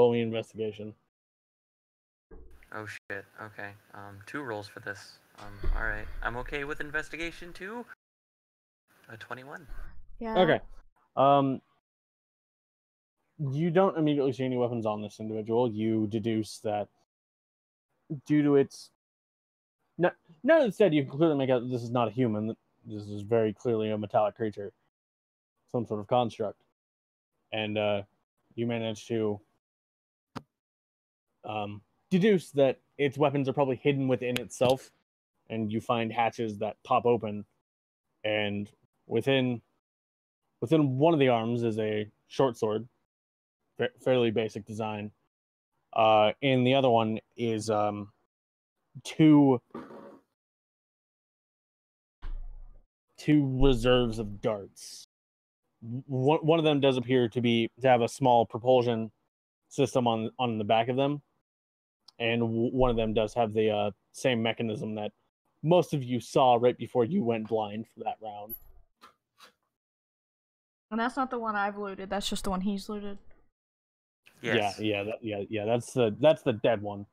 roll me investigation. Oh shit. Okay. 2 rolls for this. All right. I'm okay with investigation too. A 21. Yeah. Okay. You don't immediately see any weapons on this individual. You deduce that due to its... No, instead, you can clearly make out that this is not a human. This is very clearly a metallic creature. Some sort of construct. And you manage to deduce that its weapons are probably hidden within itself. And you find hatches that pop open. And within one of the arms is a short sword. Fairly basic design. And the other one is two reserves of darts. One of them does appear to have a small propulsion system on the back of them, and one of them does have the same mechanism that most of you saw right before you went blind for that round. And that's not the one I've looted. That's just the one he's looted. Yes. Yeah. That's the dead one.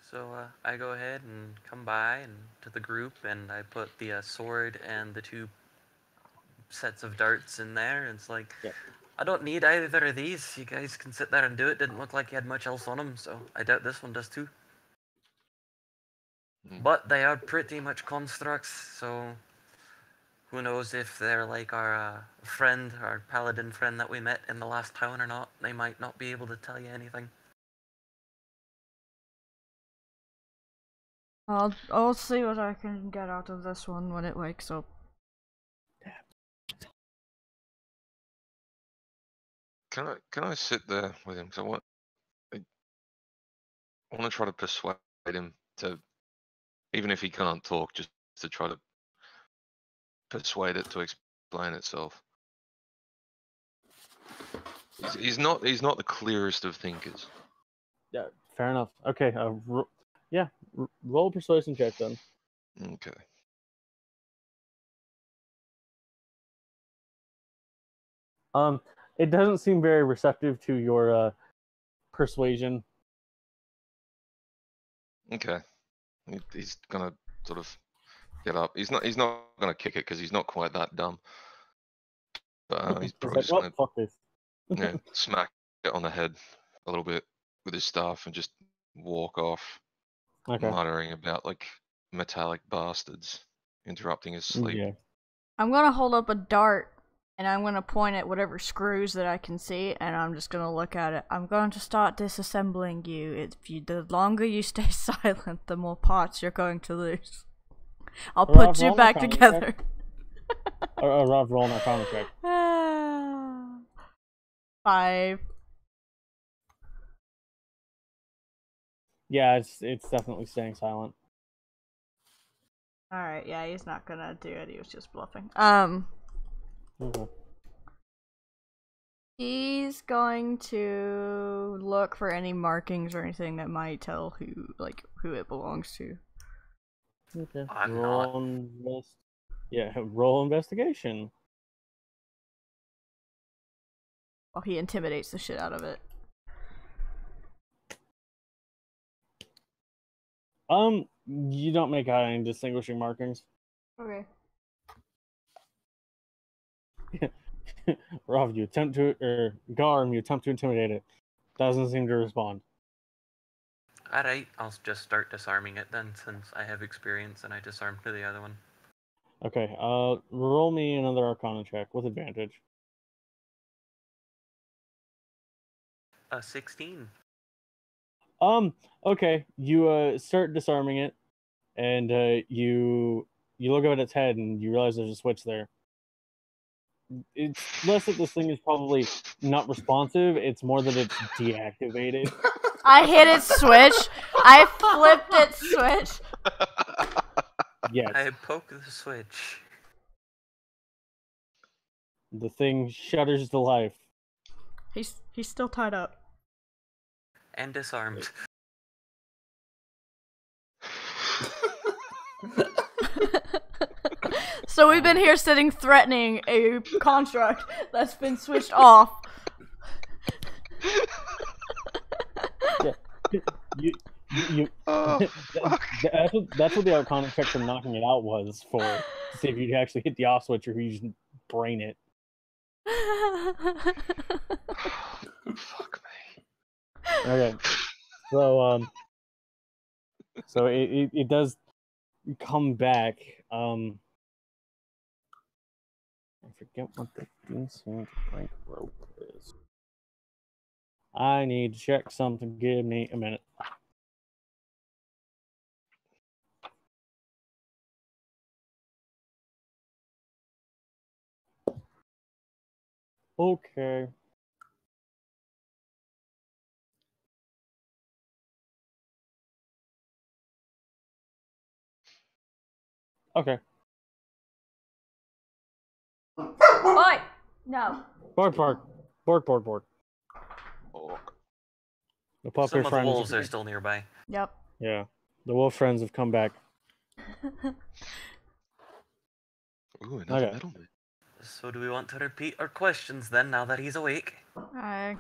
So I go ahead and come by and to the group, and I put the sword and the 2 sets of darts in there. And it's like, yeah. I don't need either of these. You guys can sit there and do it. Didn't look like you had much else on them, so I doubt this one does too. But they are pretty much constructs, so who knows if they're like our friend, our paladin friend that we met in the last town or not. They might not be able to tell you anything. I'll see what I can get out of this one when it wakes up. Can I sit there with him? Because I want to try to persuade him to, even if he can't talk, just to try to persuade it to explain itself. He's not the clearest of thinkers. Yeah, fair enough. Okay, roll a persuasion check then. Okay. It doesn't seem very receptive to your persuasion. Okay. He's gonna sort of get up. He's not gonna kick it because he's not quite that dumb. But he's probably just gonna fuck this. smack it on the head a little bit with his staff and just walk off, muttering about like metallic bastards interrupting his sleep. Yeah. I'm gonna hold up a dart and I'm gonna point at whatever screws that I can see, and I'm just gonna look at it. I'm going to start disassembling you. The longer you stay silent, the more parts you're going to lose. I'll put you back together. Rob, roll an Arcana check. 5. Yeah, it's definitely staying silent. Alright, yeah, he's not gonna do it. He was just bluffing. He's going to look for any markings or anything that might tell who it belongs to. Okay. I'm roll investigation. Well, he intimidates the shit out of it. You don't make out any distinguishing markings. Okay. Rob, you attempt to intimidate it. Doesn't seem to respond. Alright, I'll just start disarming it then, since I have experience and I disarmed the other one. Okay, roll me another Arcana check with advantage. 16. Okay, you start disarming it, and you look up at its head and you realize there's a switch there. It's less that this thing is probably not responsive, it's more that it's deactivated. I hit its switch. I flipped its switch. Yes. I poke the switch. The thing shudders to life. He's still tied up. And disarmed. So we've been here sitting threatening a construct that's been switched off. You Oh, fuck. that's what the Arcana check for knocking it out was for, to see if you'd actually hit the off switch or if you just brain it. Fuck me. Okay, so it does come back. I forget what the DC rank rope is. I need to check something. Give me a minute. Okay. Okay. Boy! No. Bark, bark. Bark, bark, bark. Oh, The puppy Some of the friends. wolves are still nearby. Yep. Yeah. The wolf friends have come back. ooh, another Okay. middleman. So do we want to repeat our questions then, now that he's awake? Hi.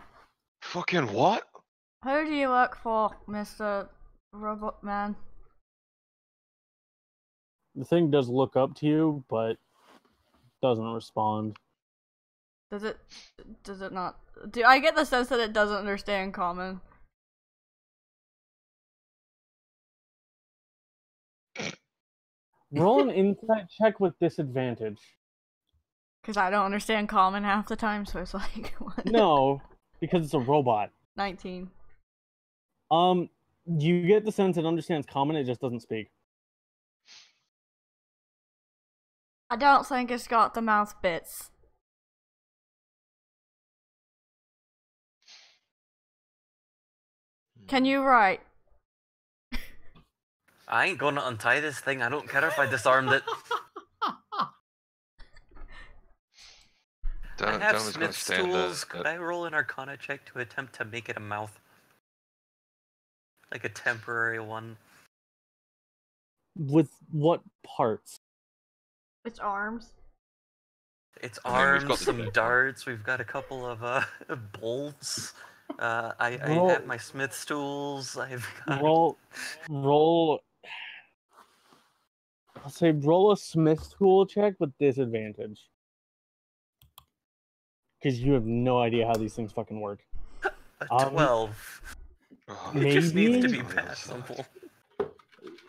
Fucking what? Who do you work for, Mr. Robot Man? The thing does look up to you, but doesn't respond. Does it not? Do I get the sense that it doesn't understand common? Roll an insight check with disadvantage. Because I don't understand common half the time, so it's like, what? No, because it's a robot. 19. You get the sense it understands common, it just doesn't speak. I don't think it's got the mouth bits. Can you write? I ain't gonna untie this thing. I don't care if I disarmed it. I have Dermot's gonna Smith's stand tools. there. Could I roll an Arcana check to attempt to make it a mouth? Like a temporary one. With what parts? Its arms. It's I mean, we've got arms, the some bit. darts. We've got a couple of bolts. I Roll- have my Smith's tools. I've got... Roll. I'll say roll a Smith tool check with disadvantage. Because you have no idea how these things fucking work. a 12. Oh, It just needs to maybe- be on the other passable.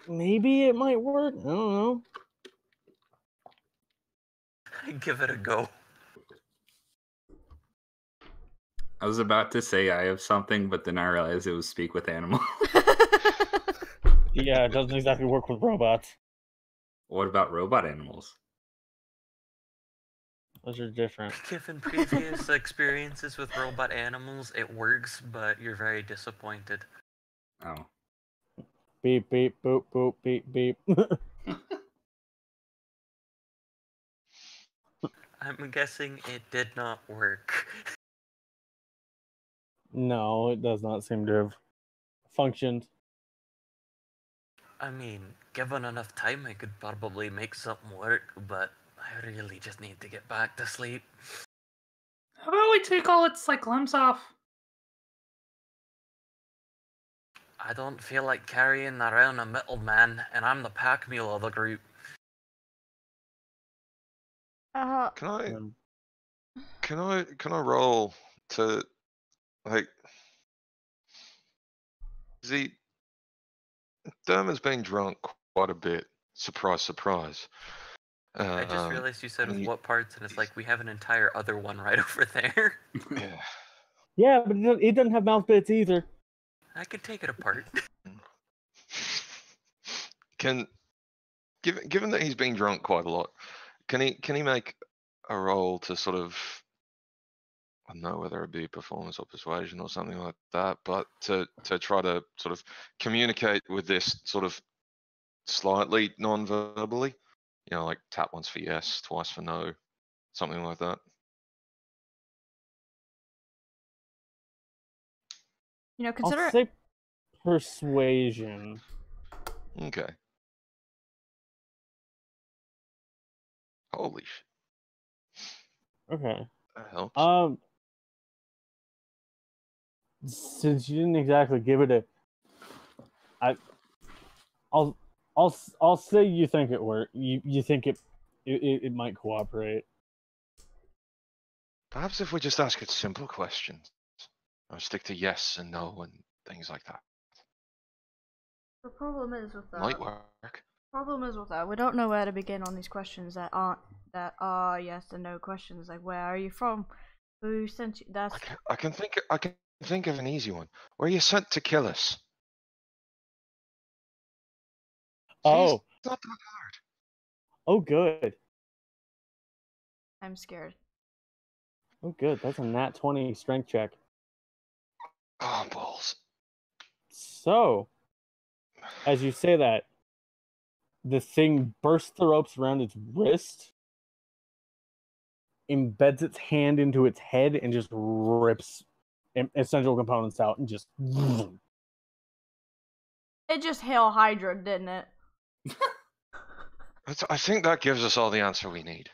Maybe it might work. I don't know. Give it a go. I was about to say I have something, but then I realized it was speak with animal. Yeah, it doesn't exactly work with robots. What about robot animals? Those are different. Given previous experiences with robot animals, it works, but you're very disappointed. Oh. Beep, beep, boop, boop, beep, beep. I'm guessing it did not work. No, it does not seem to have functioned. I mean, given enough time, I could probably make something work, but I really just need to get back to sleep. How about we take all its like limbs off? I don't feel like carrying around a middleman, and I'm the pack mule of the group. Can I Um, can I roll to like see Dermot's been drunk quite a bit. Surprise, surprise. I just realized you said and with what parts, and it's like we have an entire other one right over there. yeah. yeah, but it doesn't have mouth bits either. I could take it apart. Given that he's been drunk quite a lot, can he make a roll to sort of, I don't know whether it be performance or persuasion or something like that, but to try to sort of communicate with this sort of slightly non-verbally, you know, like tap once for yes, twice for no, something like that. You know, I'll consider say persuasion. Okay. Holy shit, Okay. that helps. Since you didn't exactly give it I'll I'll say you think it work. You think it might cooperate. Perhaps if we just ask it simple questions, or stick to yes and no and things like that. The problem is with that. Might work. We don't know where to begin on these questions that are yes and no questions. Like, where are you from? Who sent you? That's I can think of an easy one. Were you sent to kill us? Oh, It's not that hard. oh, good. I'm scared. Oh, good. That's a nat 20 strength check. Oh, balls. So, as you say that, the thing bursts the ropes around its wrist, embeds its hand into its head, and just rips essential components out and just. It just Hail Hydra, didn't it? I think that gives us all the answer we need.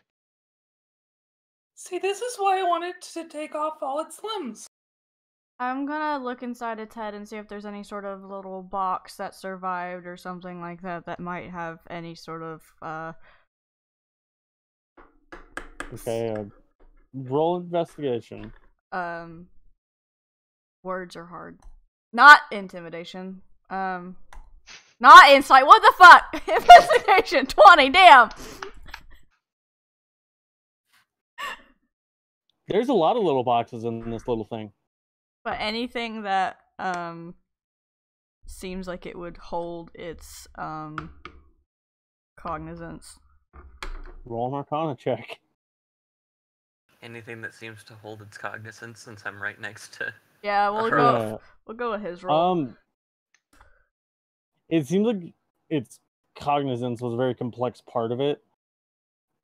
See, this is why I wanted to take off all its limbs. I'm gonna look inside its head and see if there's any sort of little box that survived or something like that that might have any sort of Okay, roll investigation. Words are hard. Not intimidation. Not insight. What the fuck? Investigation 20. Damn. There's a lot of little boxes in this little thing. But anything that seems like it would hold its cognizance. Roll an Arcana check. Anything that seems to hold its cognizance, since I'm right next to. Yeah, we'll Yeah. go with his roll. It seems like its cognizance was a very complex part of it.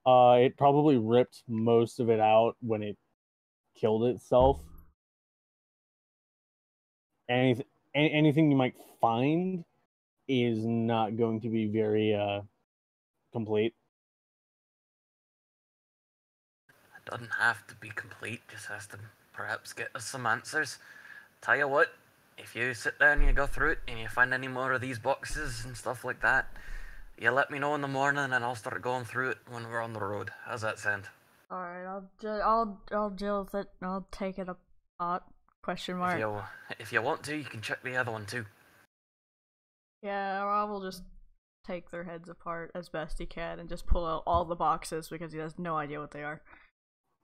It probably ripped most of it out when it killed itself. Anything you might find is not going to be very complete. It doesn't have to be complete, just has to perhaps get us some answers. Tell you what, if you sit down and you go through it and you find any more of these boxes and stuff like that, you let me know in the morning and I'll start going through it when we're on the road. How's that sound? All right, I'll deal with it. I'll take it apart. Question mark. If you want to, you can check the other one too. Yeah, Rob will just take their heads apart as best he can and just pull out all the boxes because he has no idea what they are.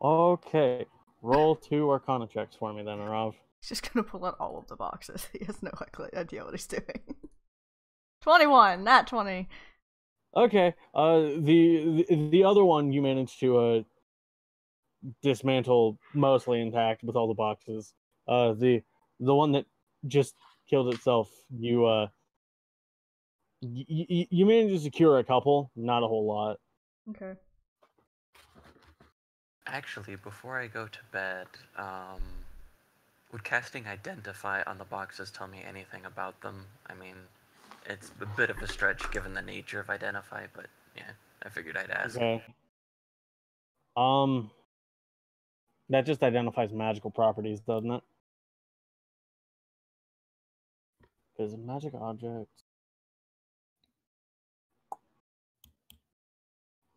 Okay, roll 2 Arcana checks for me then, Arav. He's just gonna pull out all of the boxes. He has no idea what he's doing. 21, not 20. Okay, the other one you managed to dismantle mostly intact with all the boxes. The one that just killed itself, you managed to secure a couple, not a whole lot. Okay. Actually, before I go to bed, would casting Identify on the boxes tell me anything about them? I mean, it's a bit of a stretch given the nature of Identify, but yeah, I figured I'd ask. Okay. That just identifies magical properties, doesn't it? Because magic objects.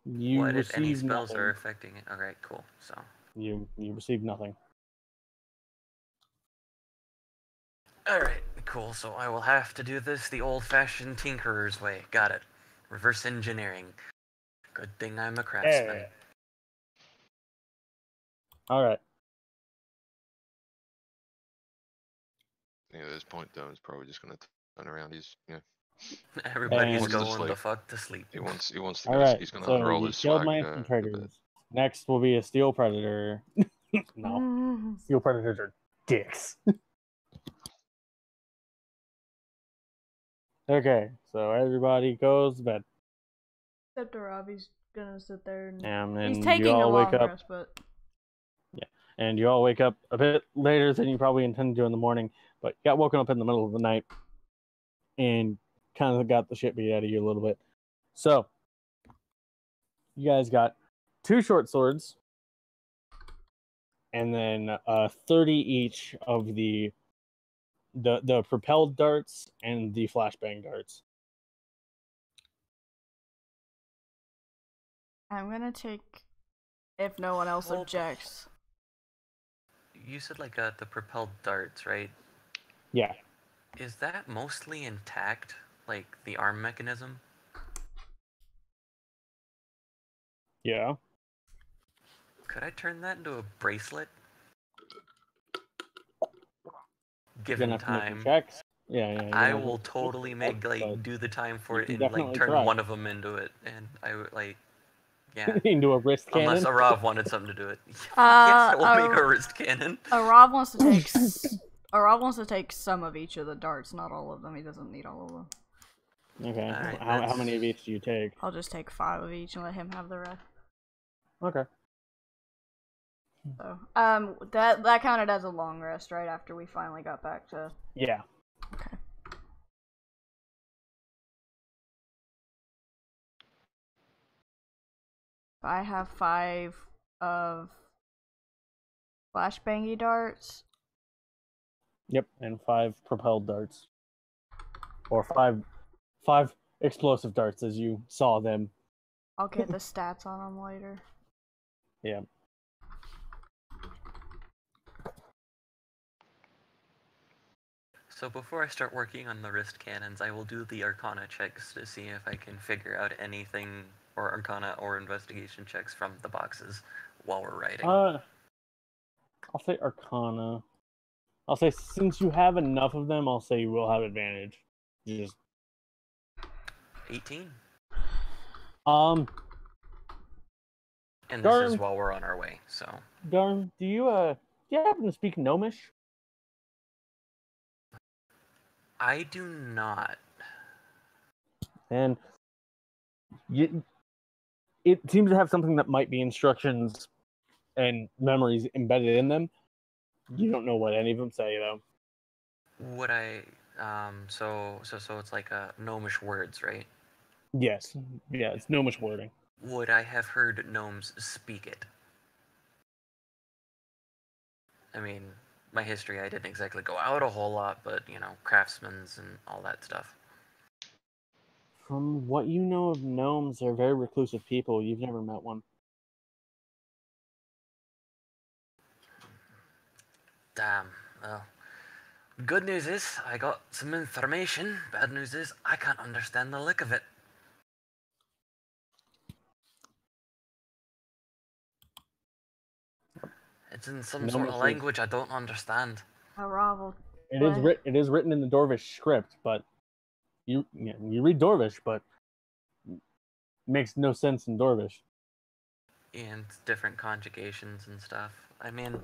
What if any spells are affecting it? Alright, cool. So you receive nothing. alright, cool. So I will have to do this the old-fashioned tinkerer's way. Got it. Reverse engineering. Good thing I'm a craftsman. Alright. Yeah, at this point, Dome's probably just gonna turn around. Everybody's And- going the fuck to sleep. He wants to go. Alright, He's gonna so unroll you his killed swag. my a infiltrators. bit. Next will be a steel predator. No. Steel predators are dicks. Okay, so everybody goes to bed. Except Rob, he's gonna sit there and And he's taking you a all long wake up. rest, but And you all wake up a bit later than you probably intended to in the morning, but you got woken up in the middle of the night and kind of got the shit beat out of you a little bit. So, you guys got 2 short swords and then 30 each of the the propelled darts and the flashbang darts. I'm gonna take, if no one else Hold- objects. You said like the propelled darts, right? Yeah. Is that mostly intact, like the arm mechanism? Yeah. Could I turn that into a bracelet? Given You're gonna have to make time, checks. Yeah, yeah. I will totally make but do the time for you it can and like definitely turn try. one of them into it, and I would like, yeah. into a wrist Unless cannon. Arav wanted something to do it. Yes, Uh, I will make a wrist cannon. Arav wants to take. Arav wants to take some of each of the darts, not all of them. He doesn't need all of them. Okay. Alright, How many of each do you take? I'll just take 5 of each and let him have the rest. Okay. So, that counted as a long rest, right? After we finally got back to. Yeah. Okay. I have 5 of flashbangy darts. Yep, and 5 propelled darts. Or five explosive darts as you saw them. I'll get the stats on them later. Yeah. So before I start working on the wrist cannons, I will do the Arcana checks to see if I can figure out anything, or Arcana or investigation checks from the boxes while we're writing. I'll say Arcana. I'll say since you have enough of them, I'll say you will have advantage. Just 18. um And this Darn. is while we're on our way, so. Darn, do you happen to speak Gnomish? I do not. And it seems to have something that might be instructions and memories embedded in them. You don't know what any of them say though. Would I, so it's like gnomish words, right? Yes. Yeah, it's Gnomish wording. Would I have heard gnomes speak it? I mean, my history, I didn't exactly go out a whole lot, but, you know, craftsmen's and all that stuff. From what you know of gnomes, they're very reclusive people. You've never met one. Damn, well. Good news is, I got some information. Bad news is, I can't understand the lick of it. It's in some sort of Gnomish language I don't understand. Arav will. It is written in the Dorvish script, but you read Dorvish, but it makes no sense in Dorvish. And different conjugations and stuff. I mean,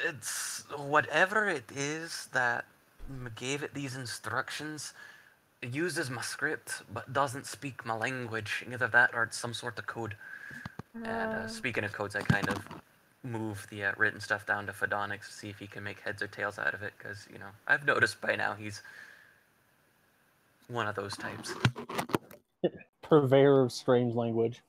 it's whatever it is that gave it these instructions. It uses my script, but doesn't speak my language. Either that or it's some sort of code. And speaking of codes, I kind of move the written stuff down to Phedonics to see if he can make heads or tails out of it, because, you know, I've noticed by now he's one of those types. Purveyor of strange language.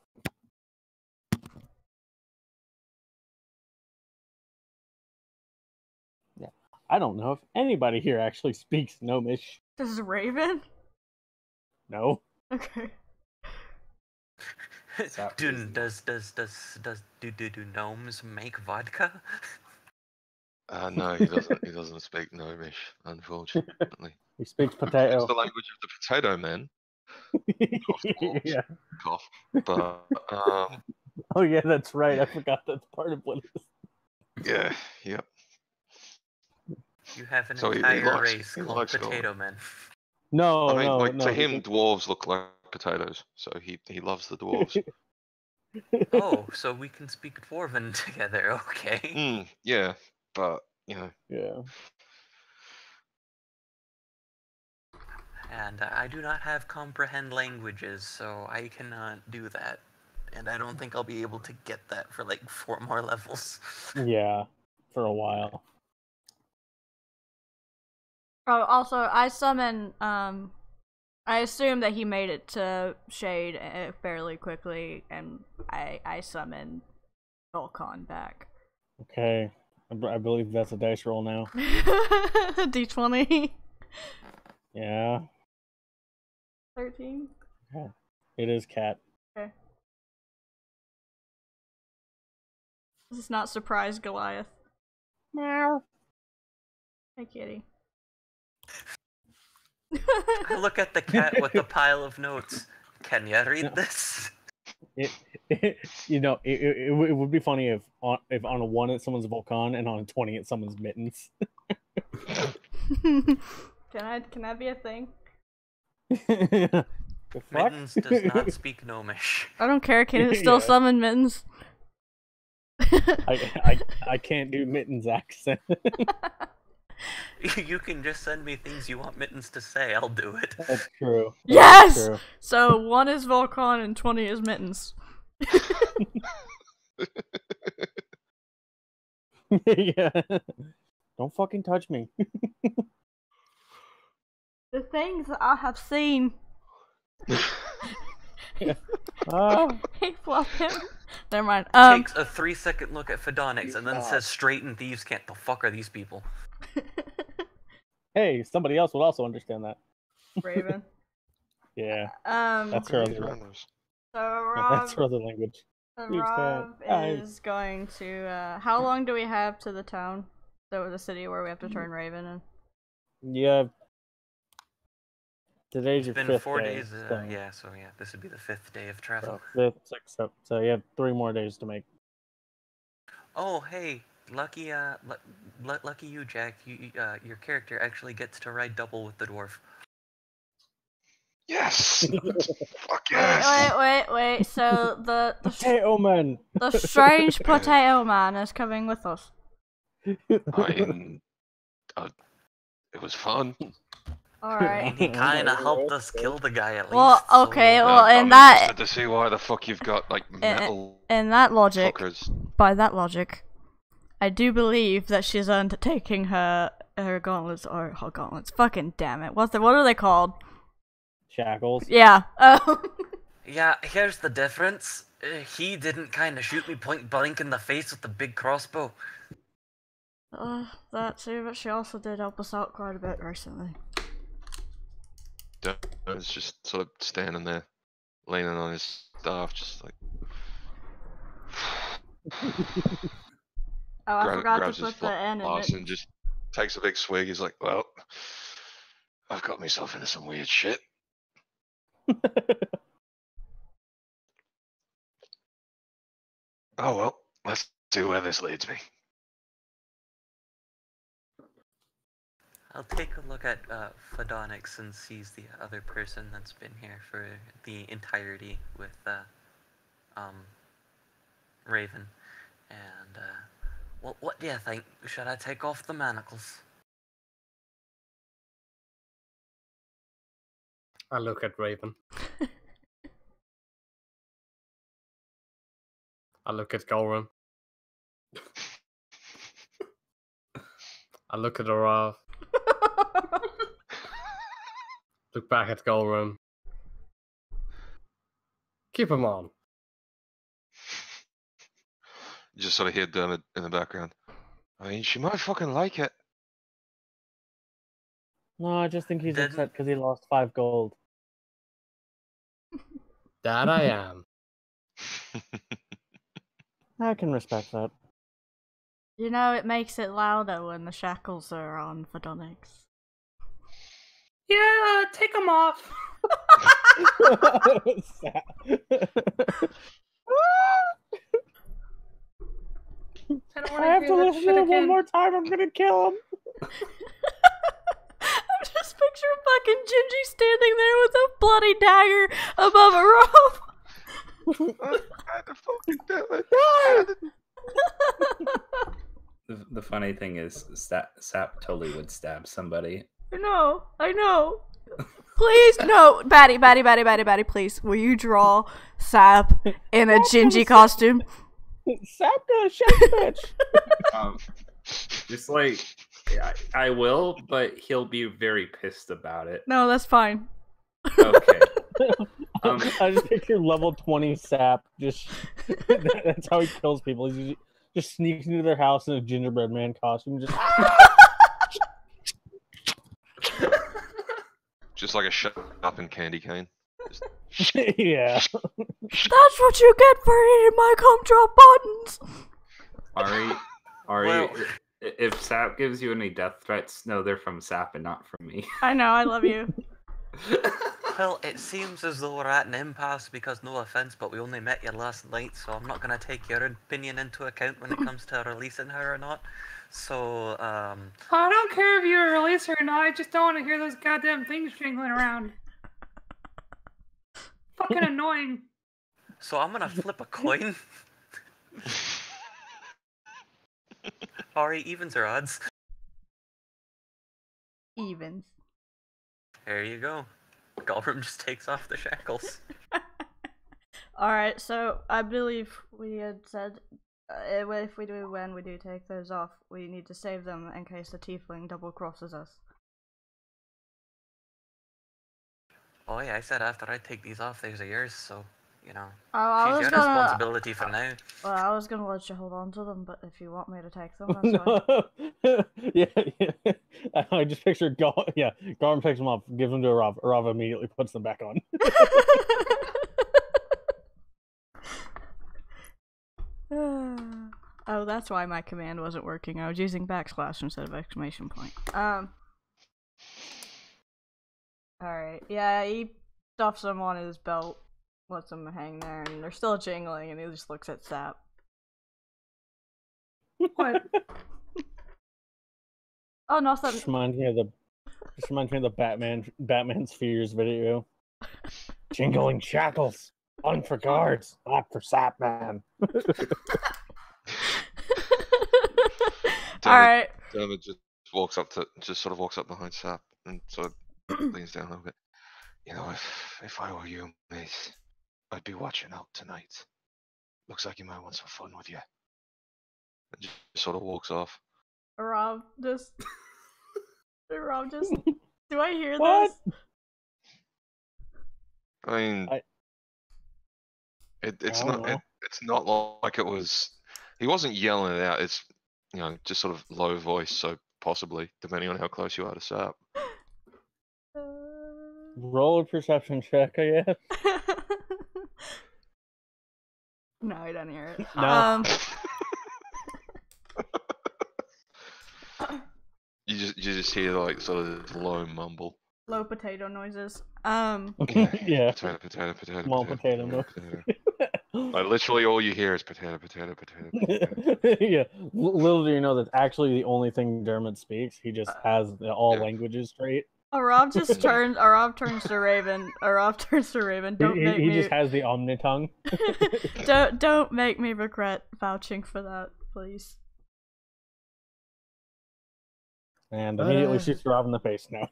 Yeah. I don't know if anybody here actually speaks Gnomish. This is Raven? No. Okay. do gnomes make vodka? No, he doesn't. He doesn't speak Gnomish, unfortunately. He speaks It's potato. the language of the potato man. Yeah. Cough. But Oh yeah, that's right. I forgot that's part of what it is. yeah, yep. You have an So he entire likes- race he called likes Potato Men. No, I mean, no, like no. to him, dwarves look like potatoes, so he loves the dwarves. Oh, so we can speak Dwarven together, okay. Yeah, but you know, Yeah. And I do not have comprehend languages, so I cannot do that. And I don't think I'll be able to get that for like 4 more levels. Yeah. For a while. Oh, also, I summon, I assume that he made it to Shade fairly quickly, and I summon Volcon back. Okay. I believe that's a dice roll now. D20. Yeah. 13. Yeah. It is cat. Okay. This is not surprise Goliath. Meow. Hey, kitty. I look at the cat with the pile of notes. Can you read this? It would be funny if on a 1 it's someone's Volcan and on a 20 it's someone's Mittens. Can that be a thing? The fuck? Mittens does not speak Gnomish. I don't care. Can it still Yeah. summon Mittens? I can't do Mittens accent. You can just send me things you want Mittens to say. I'll do it. That's true. Yes! That's true. So 1 is Volcan and 20 is Mittens. Yeah. Don't fucking touch me. The things that I have seen. Ah. Hey, flop him. Never mind. Takes a 3-second look at Fedonix and then says straight and thieves can't. The fuck are these people? Hey, somebody else would also understand that. Raven. Yeah, that's her other. So That's her Rob, other language. Rob Nice. is going to. How long do we have to the town, the city where we have to turn Raven in? Yeah. Today's It's your been fifth 4 day. days. So, So this would be the 5th day of travel. fifth, sixth, seventh. So you have 3 more days to make. Oh, hey, lucky lucky you, Jack. Your character actually gets to ride double with the dwarf. Yes! Fuck yes! Wait. So the Potato man. the strange potato man is coming with us. It was fun. All I right. mean, he kind of helped us kill the guy at least. Well, okay. so, Well, I'm in that interested to see why the fuck you've got like metal in that logic, fuckers. by that logic, I do believe that she's undertaking her gauntlets or her gauntlets. Fucking damn it! What are they called? Shackles. Yeah. Yeah, here's the difference. He didn't kind of shoot me point blank in the face with the big crossbow. That too, but she also did help us out quite a bit recently. It's just sort of standing there, leaning on his staff, just like. Oh, I forgot grabs to his put the N in glass it. and just takes a big swig. He's like, "Well, I've got myself into some weird shit." Oh well, let's see where this leads me. I'll take a look at Fedonix and sees the other person that's been here for the entirety with Raven. And what do you think? Should I take off the manacles? I look at Raven. I look at Golrum. I look at Arav. Look back at Golrum. Keep him on. You just sort of hear Dermot in the background. I mean, she might fucking like it. No, I just think he's Didn't- upset because he lost 5 gold. That I am. I can respect that. You know, it makes it louder when the shackles are on Fedonix. Yeah, take them off. I don't want I have to hear that listen shit to it one again. more time. I'm gonna kill him. I'm just picturing fucking Gingy standing there with a bloody dagger above a rope. God, the fucking Dermot. The funny thing is, Sap totally would stab somebody. I know. Please, no. Batty, please. Will you draw Sap in a Gingy costume? Sap gonna shake bitch. Just like, I will, but he'll be very pissed about it. No, that's fine. Okay. I just picture level 20 Sap. Just that's how he kills people. just sneaks into their house in a gingerbread man costume. Just Just like a sharpened candy cane. Just... yeah. That's what you get for eating my gumdrop buttons. Ari, Well- if Sap gives you any death threats, no, they're from Sap and not from me. I know, I love you. Well, it seems as though we're at an impasse because, no offense, but we only met you last night, so I'm not going to take your opinion into account when it comes to releasing her or not. So, I don't care if you're a releaser or not. I just don't want to hear those goddamn things jingling around. Fucking annoying. so I'm going to flip a coin. Ari, evens or odds? Evens. There you go. Goldrum just takes off the shackles. Alright, so I believe we had said if we do when we do take those off, we need to save them in case the tiefling double crosses us. Oh yeah, I said after I take these off, these are yours, so, you know. Oh, I She's was your gonna. responsibility for now. Well, I was gonna let you hold on to them, but if you want me to take them, that's fine. yeah. I just pictured Garm picks them up, gives them to Arav. Arav immediately puts them back on. Oh, that's why my command wasn't working. I was using backslash instead of exclamation point. Alright, yeah, he stuffs them on his belt, lets them hang there, and they're still jingling, and he just looks at Sap. What? Oh, nothing. Just reminds me of the Batman Spheres video. Jingling shackles, on for guards, not for sap man. Alright. Dermot just sort of walks up behind Sap and sort of leans down a little bit. You know, if I were you, mate, I'd be watching out tonight. Looks like you might want some fun with you. And just sort of walks off. Rob, just. Do I hear What? this? I mean, it's not like it was. He wasn't yelling it out. It's just sort of low voice. So possibly, depending on how close you are to Sap. Roll a perception check, I guess. No, I don't hear it. No. You just hear like sort of this low mumble. Low potato noises. Yeah. Potato. Small potato noise. Like literally all you hear is potato. Yeah. Little do you know that's actually the only thing Dermot speaks. He just has all languages straight. Arav turns to Raven. Arav turns to Raven. He just has the omnitongue. Don't make me regret vouching for that, please. And immediately shoots Rob in the face now.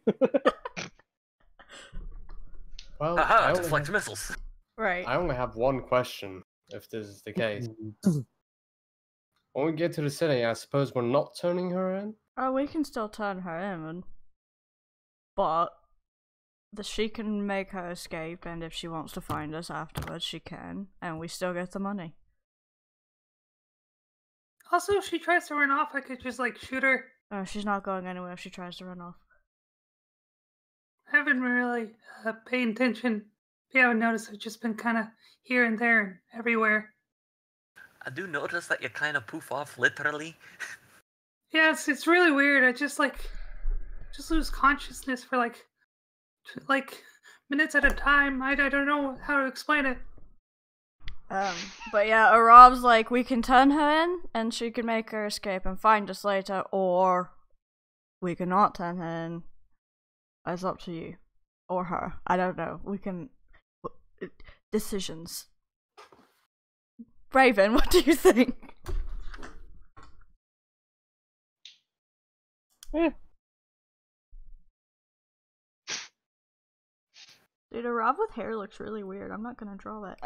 Well, Haha, deflect missiles. Right. I only have one question, if this is the case. When we get to the city, I suppose we're not turning her in? Oh, we can still turn her in, but she can make her escape, and if she wants to find us afterwards, she can, and we still get the money. Also, if she tries to run off, I could just shoot her. Oh, she's not going anywhere if she tries to run off. I haven't really paying attention. If you haven't noticed, I've just been kind of here and there and everywhere. I do notice that you kind of poof off literally. Yeah, it's really weird. I just lose consciousness for like minutes at a time. I don't know how to explain it. But yeah, Arav's like, we can turn her in, and she can make her escape and find us later, or we cannot turn her in. It's up to you. Or her. I don't know. We can... Decisions. Raven, what do you think? Yeah. Dude, a Rob with hair looks really weird. I'm not gonna draw that.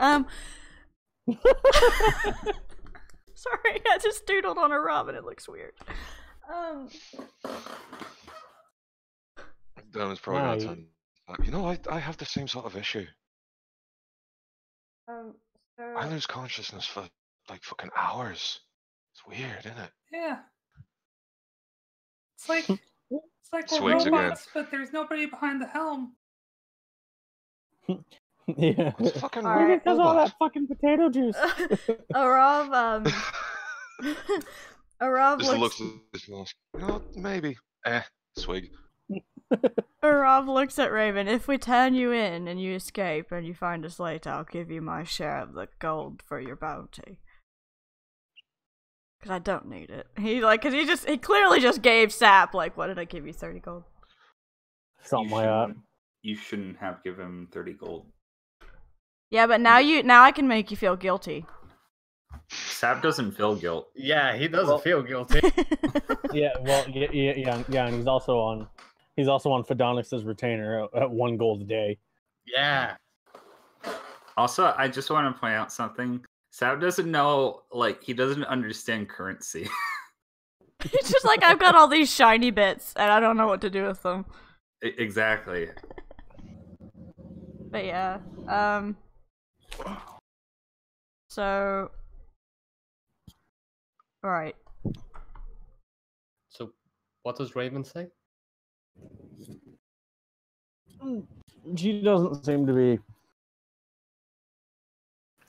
Sorry, I just doodled on a Rob and it looks weird. Dermot's probably Right. gonna turn. I have the same sort of issue. So I lose consciousness for like fucking hours. It's weird, isn't it? Yeah. It's like we're Swigs again. robots, but there's nobody behind the helm. Yeah. What's fucking All right. Because all robot? that fucking potato juice. Arav, Arav Just looks. looks at this mask. Maybe. Swig. Arav looks at Raven. If we turn you in and you escape and you find us later, I'll give you my share of the gold for your bounty. Cause I don't need it. Cause he clearly just gave Sap, like, what did I give you, 30 gold? Something like that. You shouldn't have given him 30 gold. Yeah, but now I can make you feel guilty. Sap doesn't feel guilt. Yeah, he doesn't feel guilty. Yeah, well, yeah, and he's also on Fedonix's retainer at 1 gold a day. Yeah. Also, I just want to point out something. Sap doesn't know, he doesn't understand currency. It's just like, I've got all these shiny bits, and I don't know what to do with them. Exactly. But yeah, so... Right. So, what does Raven say? She doesn't seem to be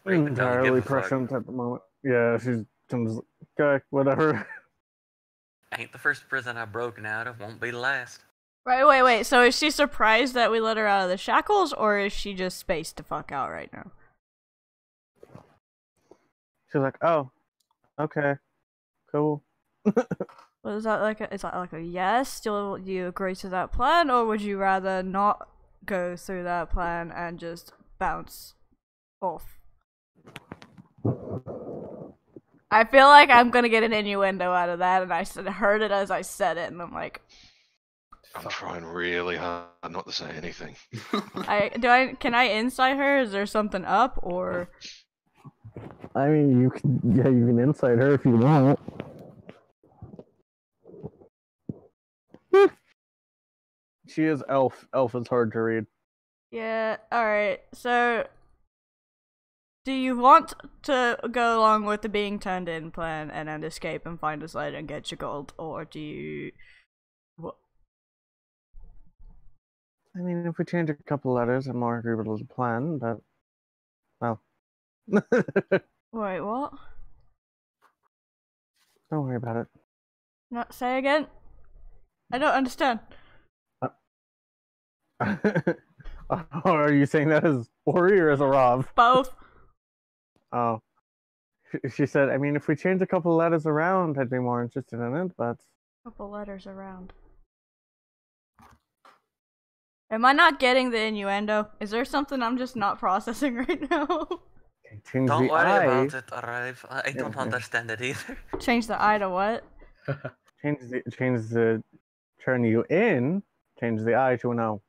Raven don't give entirely a fuck. present at the moment. Yeah, she's just okay, whatever. Ain't the first prison I've broken out of, won't be the last. Right, wait, so is she surprised that we let her out of the shackles, or is she just spaced the fuck out right now? She's like, oh, okay, cool. Well, is that like a yes? Do you agree to that plan, or would you rather not go through that plan and just bounce off? I feel like I'm gonna get an innuendo out of that, and I heard it as I said it, and I'm like, I'm trying really hard not to say anything. can I insight her? Is there something up, or? I mean, you can insight her if you want. She is elf. Elf is hard to read. Yeah, alright, so... Do you want to go along with the being turned in plan and then escape and find us later and get your gold, or do you... What? I mean, if we change a couple letters, I'm more agreeable to the plan, but... Well... Wait, what? Don't worry about it. Not say again? I don't understand. Are you saying that as Ori or as a Rav? Both. Oh. She said, I mean, if we change a couple of letters around, I'd be more interested in it, but... Couple letters around. Am I not getting the innuendo? Is there something I'm just not processing right now? Okay, change Don't the worry I. about it, Arrive. I don't understand it either. Change the I to what? Change the turn you in, change the I to an O.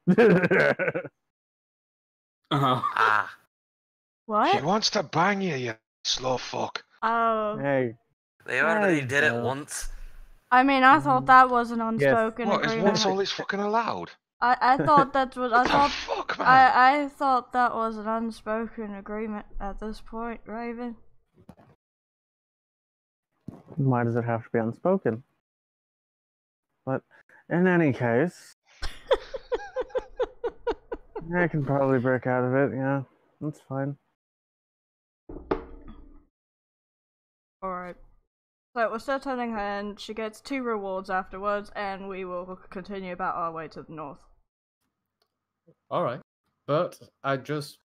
Ah, She What? wants to bang you slow fuck. Oh. Hey. they already Hey, did it Bill. once. I mean, I thought that was an unspoken What, is agreement. once all is fucking allowed? I thought that was... What the fuck, man? I thought that was an unspoken agreement at this point, Raven. Why does it have to be unspoken? But in any case, I can probably break out of it, yeah. That's fine. Alright. So we're still turning her in. She gets 2 rewards afterwards, and we will continue about our way to the north. Alright. But I just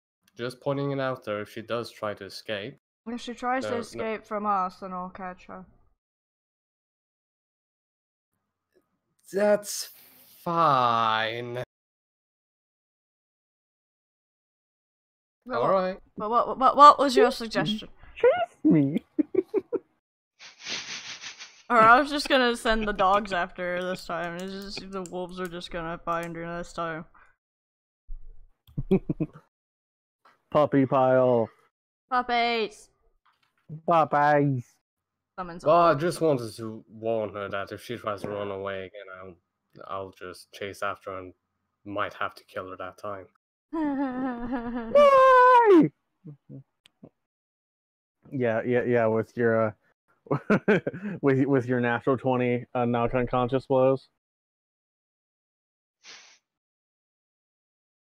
pointing it out there, if she does try to escape. If she tries to No. escape from us, then I'll catch her. That's fine. But Alright. what was your suggestion? Chase me! Or I was just gonna send the dogs after her this time. It's just the wolves are just gonna find her this time. Puppy pile. Puppies! Puppies. Summons Well, I all. just wanted to warn her that if she tries to run away again, I'll just chase after her and might have to kill her that time. Why? Yeah, with your with your natural 20 knock unconscious blows.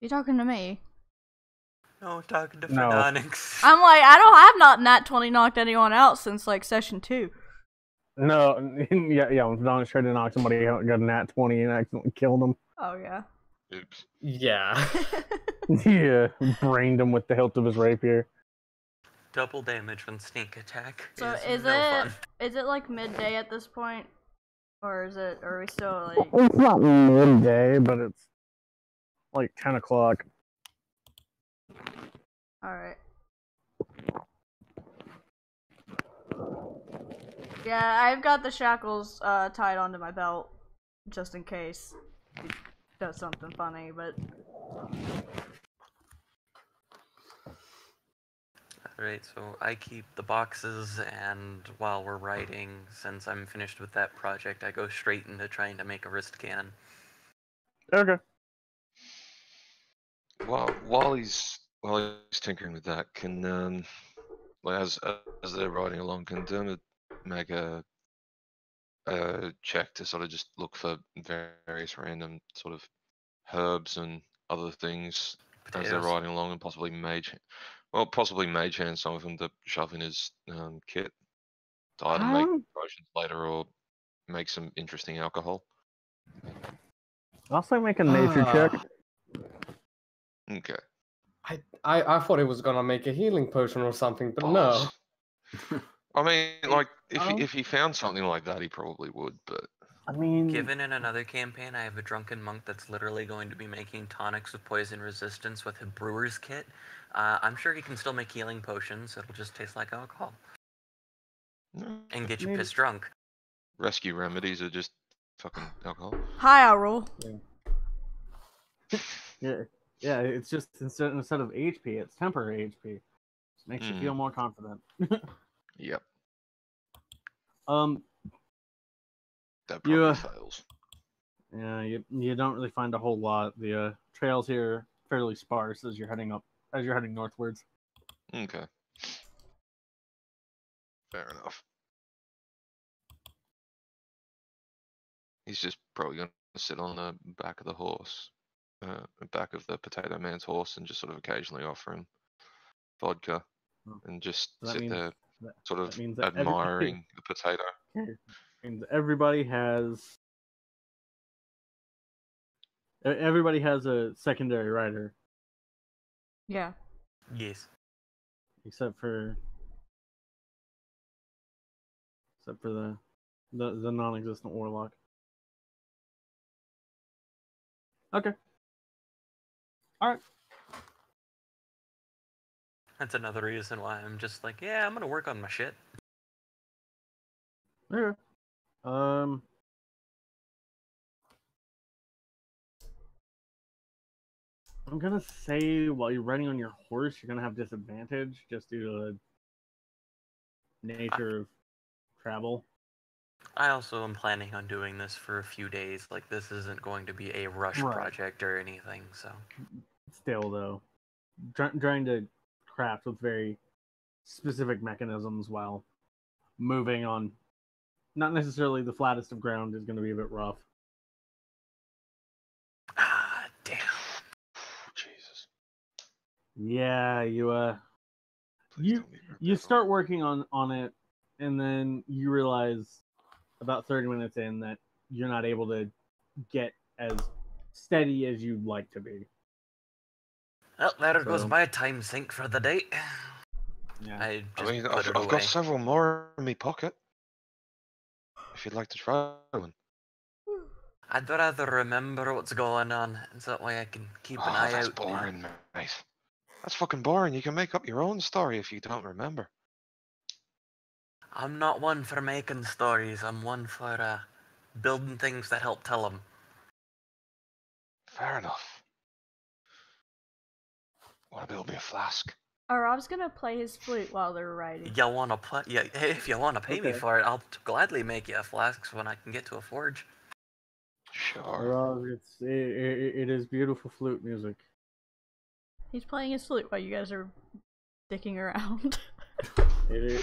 You talking to me? No, talking to No. Fredonix. I'm like, I have not nat 20 knocked anyone out since like session 2. No, yeah. When Don tried to knock somebody out, got a nat 20 and accidentally killed him. Oh yeah. Oops. Yeah. Yeah, brained him with the hilt of his rapier. Double damage when sneak attack. So is no fun. is it like midday at this point, or are we still like? It's not midday, but it's like 10 o'clock. All right. Yeah, I've got the shackles tied onto my belt, just in case he does something funny. But Alright, so I keep the boxes, and while we're writing, since I'm finished with that project, I go straight into trying to make a wrist cannon. Okay. While he's tinkering with that, can like as they're riding along, can Dermot make a check to sort of just look for various random sort of herbs and other things as they're Potatoes. riding along, and possibly mage hand some of them to shove in his kit to either make potions later or make some interesting alcohol. I'll say make a nature check. Okay. I thought it was gonna make a healing potion or something, but no. I mean, like, Um, if he found something like that, he probably would, but I mean, Given in another campaign, I have a drunken monk that's literally going to be making tonics with poison resistance with his brewer's kit. I'm sure he can still make healing potions. It'll just taste like alcohol and get you Maybe. pissed drunk. rescue remedies are just fucking alcohol. hi, Arul. yeah, it's just instead of HP, it's temporary HP. Makes you feel more confident. Yep. That You, probably fails. Yeah, you don't really find a whole lot. The trails here are fairly sparse as you're heading northwards. Okay. Fair enough. He's just probably going to sit on the back of the horse, back of the Potato Man's horse, and just sort of occasionally offer him vodka, and just So that sit means- there, sort of that means that admiring the potato. And everybody has a secondary rider, Yeah. Yes. except for the non-existent warlock. Okay. All right. That's another reason why I'm just like, yeah, I'm gonna work on my shit. Okay. I'm gonna say while you're riding on your horse, you're gonna have disadvantage just due to the nature of travel. I also am planning on doing this for a few days. Like, this isn't going to be a rush Right. project or anything, so. Still, though, trying to craft with very specific mechanisms while moving on not necessarily the flattest of ground is going to be a bit rough. Ah, damn. Jesus. Yeah, Please tell me you start working on it, and then you realize about 30 minutes in that you're not able to get as steady as you'd like to be. Well, there So- goes my time sink for the day. Yeah. I just I mean, put I've it got away. several more in my pocket. If you'd like to try one. I'd rather remember what's going on, and so that way I can keep an eye That's out. boring, mate. That's fucking boring. You can make up your own story if you don't remember. I'm not one for making stories. I'm one for building things that help tell them. Fair enough. Want to build me a flask? Rob's gonna play his flute while they're riding. You wanna play? Yeah, if you wanna pay me Okay. for it, I'll gladly make you a flask when I can get to a forge. Sure. It is beautiful flute music. He's playing his flute while you guys are dicking around. It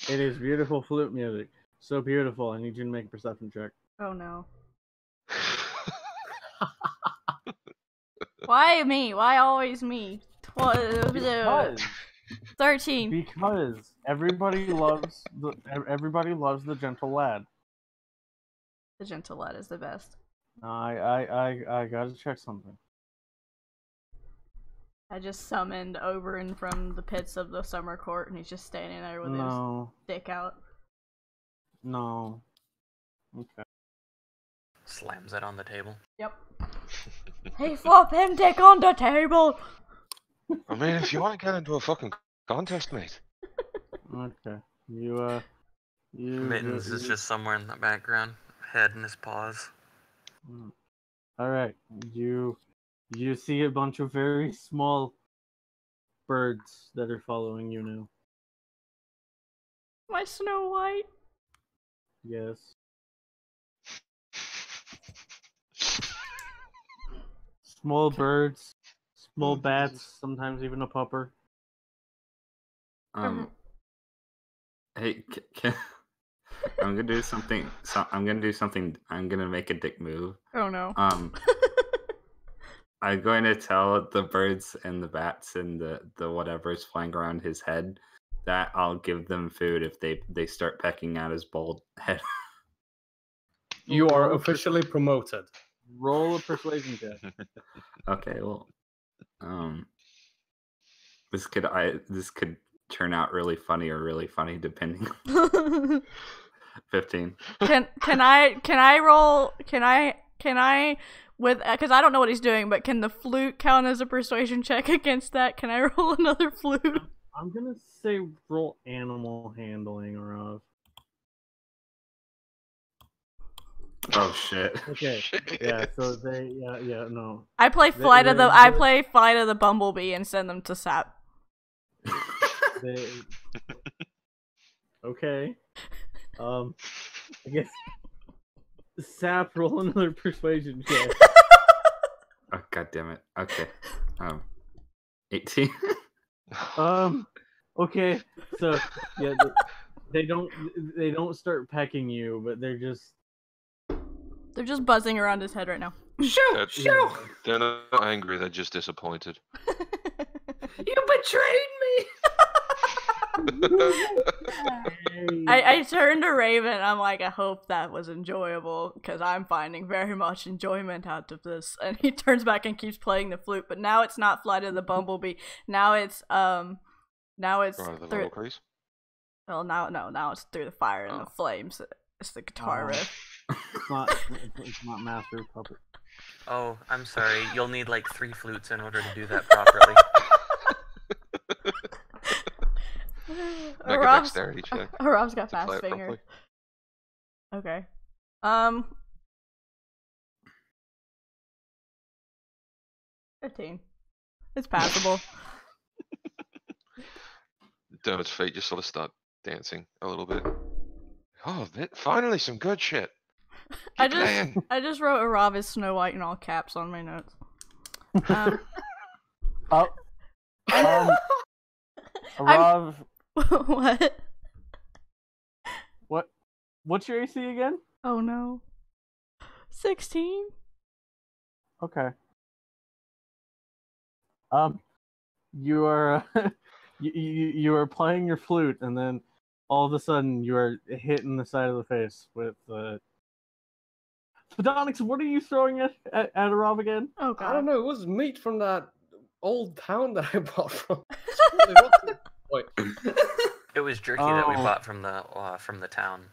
It is beautiful flute music. So beautiful. I need you to make a perception check. Oh no. Why me? Why always me? Because 13. everybody loves the gentle lad. The gentle lad is the best. I gotta check something. I just summoned Oberyn from the pits of the summer court, and he's just standing there with his dick out. No. Okay. Slams it on the table. Yep. Hey, flop him dick on the table! I mean, if you want to get into a fucking contest, mate. Okay. You Mittens is just somewhere in the background, head in his paws. Alright. You see a bunch of very small birds that are following you now. My Snow White. Yes. Small birds, small bats, sometimes even a pupper. Hey, I'm gonna do something. I'm gonna make a dick move. Oh no. I'm going to tell the birds and the bats and the whatever's flying around his head that I'll give them food if they start pecking at his bald head. You are officially promoted. Roll a persuasion check. Okay, well, this could turn out really funny or really funny depending. 15. Can I roll? Can I with because I don't know what he's doing, but can the flute count as a persuasion check against that? Can I roll another flute? I'm gonna say roll animal handling, Rav. Oh shit. Okay. Yeah. So no. I play Flight of the Bumblebee and send them to Sap. Okay. I guess Sap, roll another persuasion check. Oh god damn it. Okay. 18. Okay. So yeah, they don't start pecking you, but they're just buzzing around his head right now. Shoo! They're not angry, they're just disappointed. You betrayed me! I turned to Raven. I'm like, I hope that was enjoyable because I'm finding very much enjoyment out of this. And he turns back and keeps playing the flute, but now it's not Flight of the Bumblebee. Now it's Right of the Valkyries? Well, now it's Through the Fire and the Flames. It's the guitar riff. it's not Master of Puppet. Oh, I'm sorry. You'll need like 3 flutes in order to do that properly. Make a dexterity check. Rob's got to play fast it fingers. properly. Okay. 15. It's passable. Dermot's feet just sort of start dancing a little bit. Oh, finally some good shit. I just wrote Arav is Snow White in all caps on my notes. Arav, what? What's your AC again? Oh no. 16. Okay. You are you are playing your flute, and then all of a sudden you are hit in the side of the face with Pedonix, what are you throwing at Arav again? Oh god. I don't know. It was meat from that old town that I bought from. It was jerky that we bought from the town.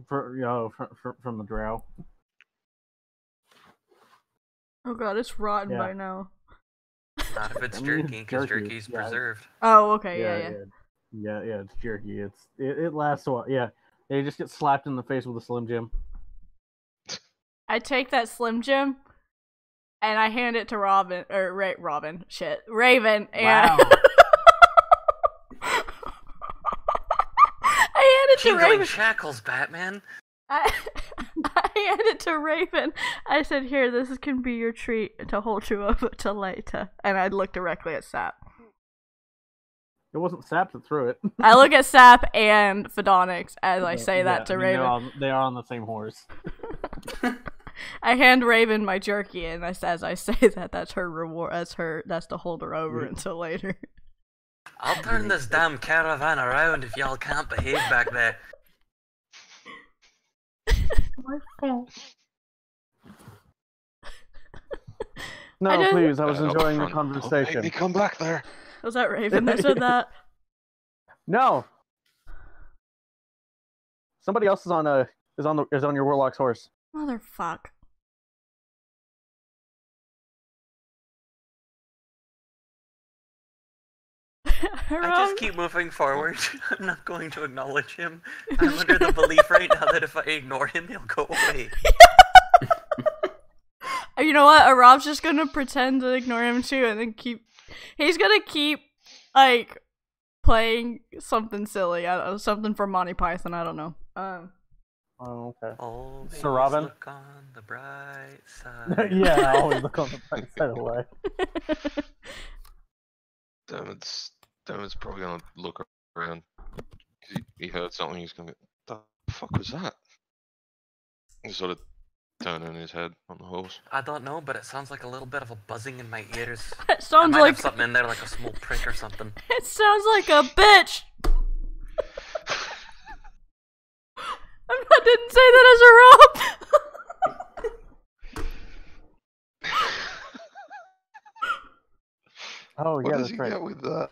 From the drow. Oh god, it's rotten by now. Not if it's jerky, because jerky's preserved. Oh, okay, yeah. Yeah, it's jerky. It lasts a while. Yeah, they just get slapped in the face with a Slim Jim. I take that Slim Jim and I hand it to Raven, and Wow. I hand it to Jingling Raven. shackles, Batman. I hand it to Raven. I said, "Here, this can be your treat to hold you over to later." And I looked directly at Sap. It wasn't Sap that threw it. I look at Sap and Fedonix as I say that to Raven. They are on the same horse. I hand Raven my jerky, and as I say that, that's her reward. That's to hold her over until later. I'll turn this damn caravan around if y'all can't behave back there. My fault. No, please. I was Up enjoying the front. Don't conversation. make me come back there. Was that Raven that said that? No. Somebody else is on your warlock's horse. Motherfuck. I just keep moving forward. I'm not going to acknowledge him. I'm under the belief right now that if I ignore him, he'll go away. You know what? Rob's just gonna pretend to ignore him too, and then he's gonna keep, like, playing something silly. Something from Monty Python, I don't know. Oh, okay. Always So Robin? look on the bright side. Yeah, I always look on the bright side of life. Damon's probably gonna look around. 'Cause he heard something, he's gonna go, the fuck was that? He's sort of turning his head on the horse. I don't know, but it sounds like a little bit of a buzzing in my ears. It sounds I might like have something in there, like a small prick or something. it sounds like a bitch. I didn't say that as a Rob. Oh, What yeah, does that's he right. get with that?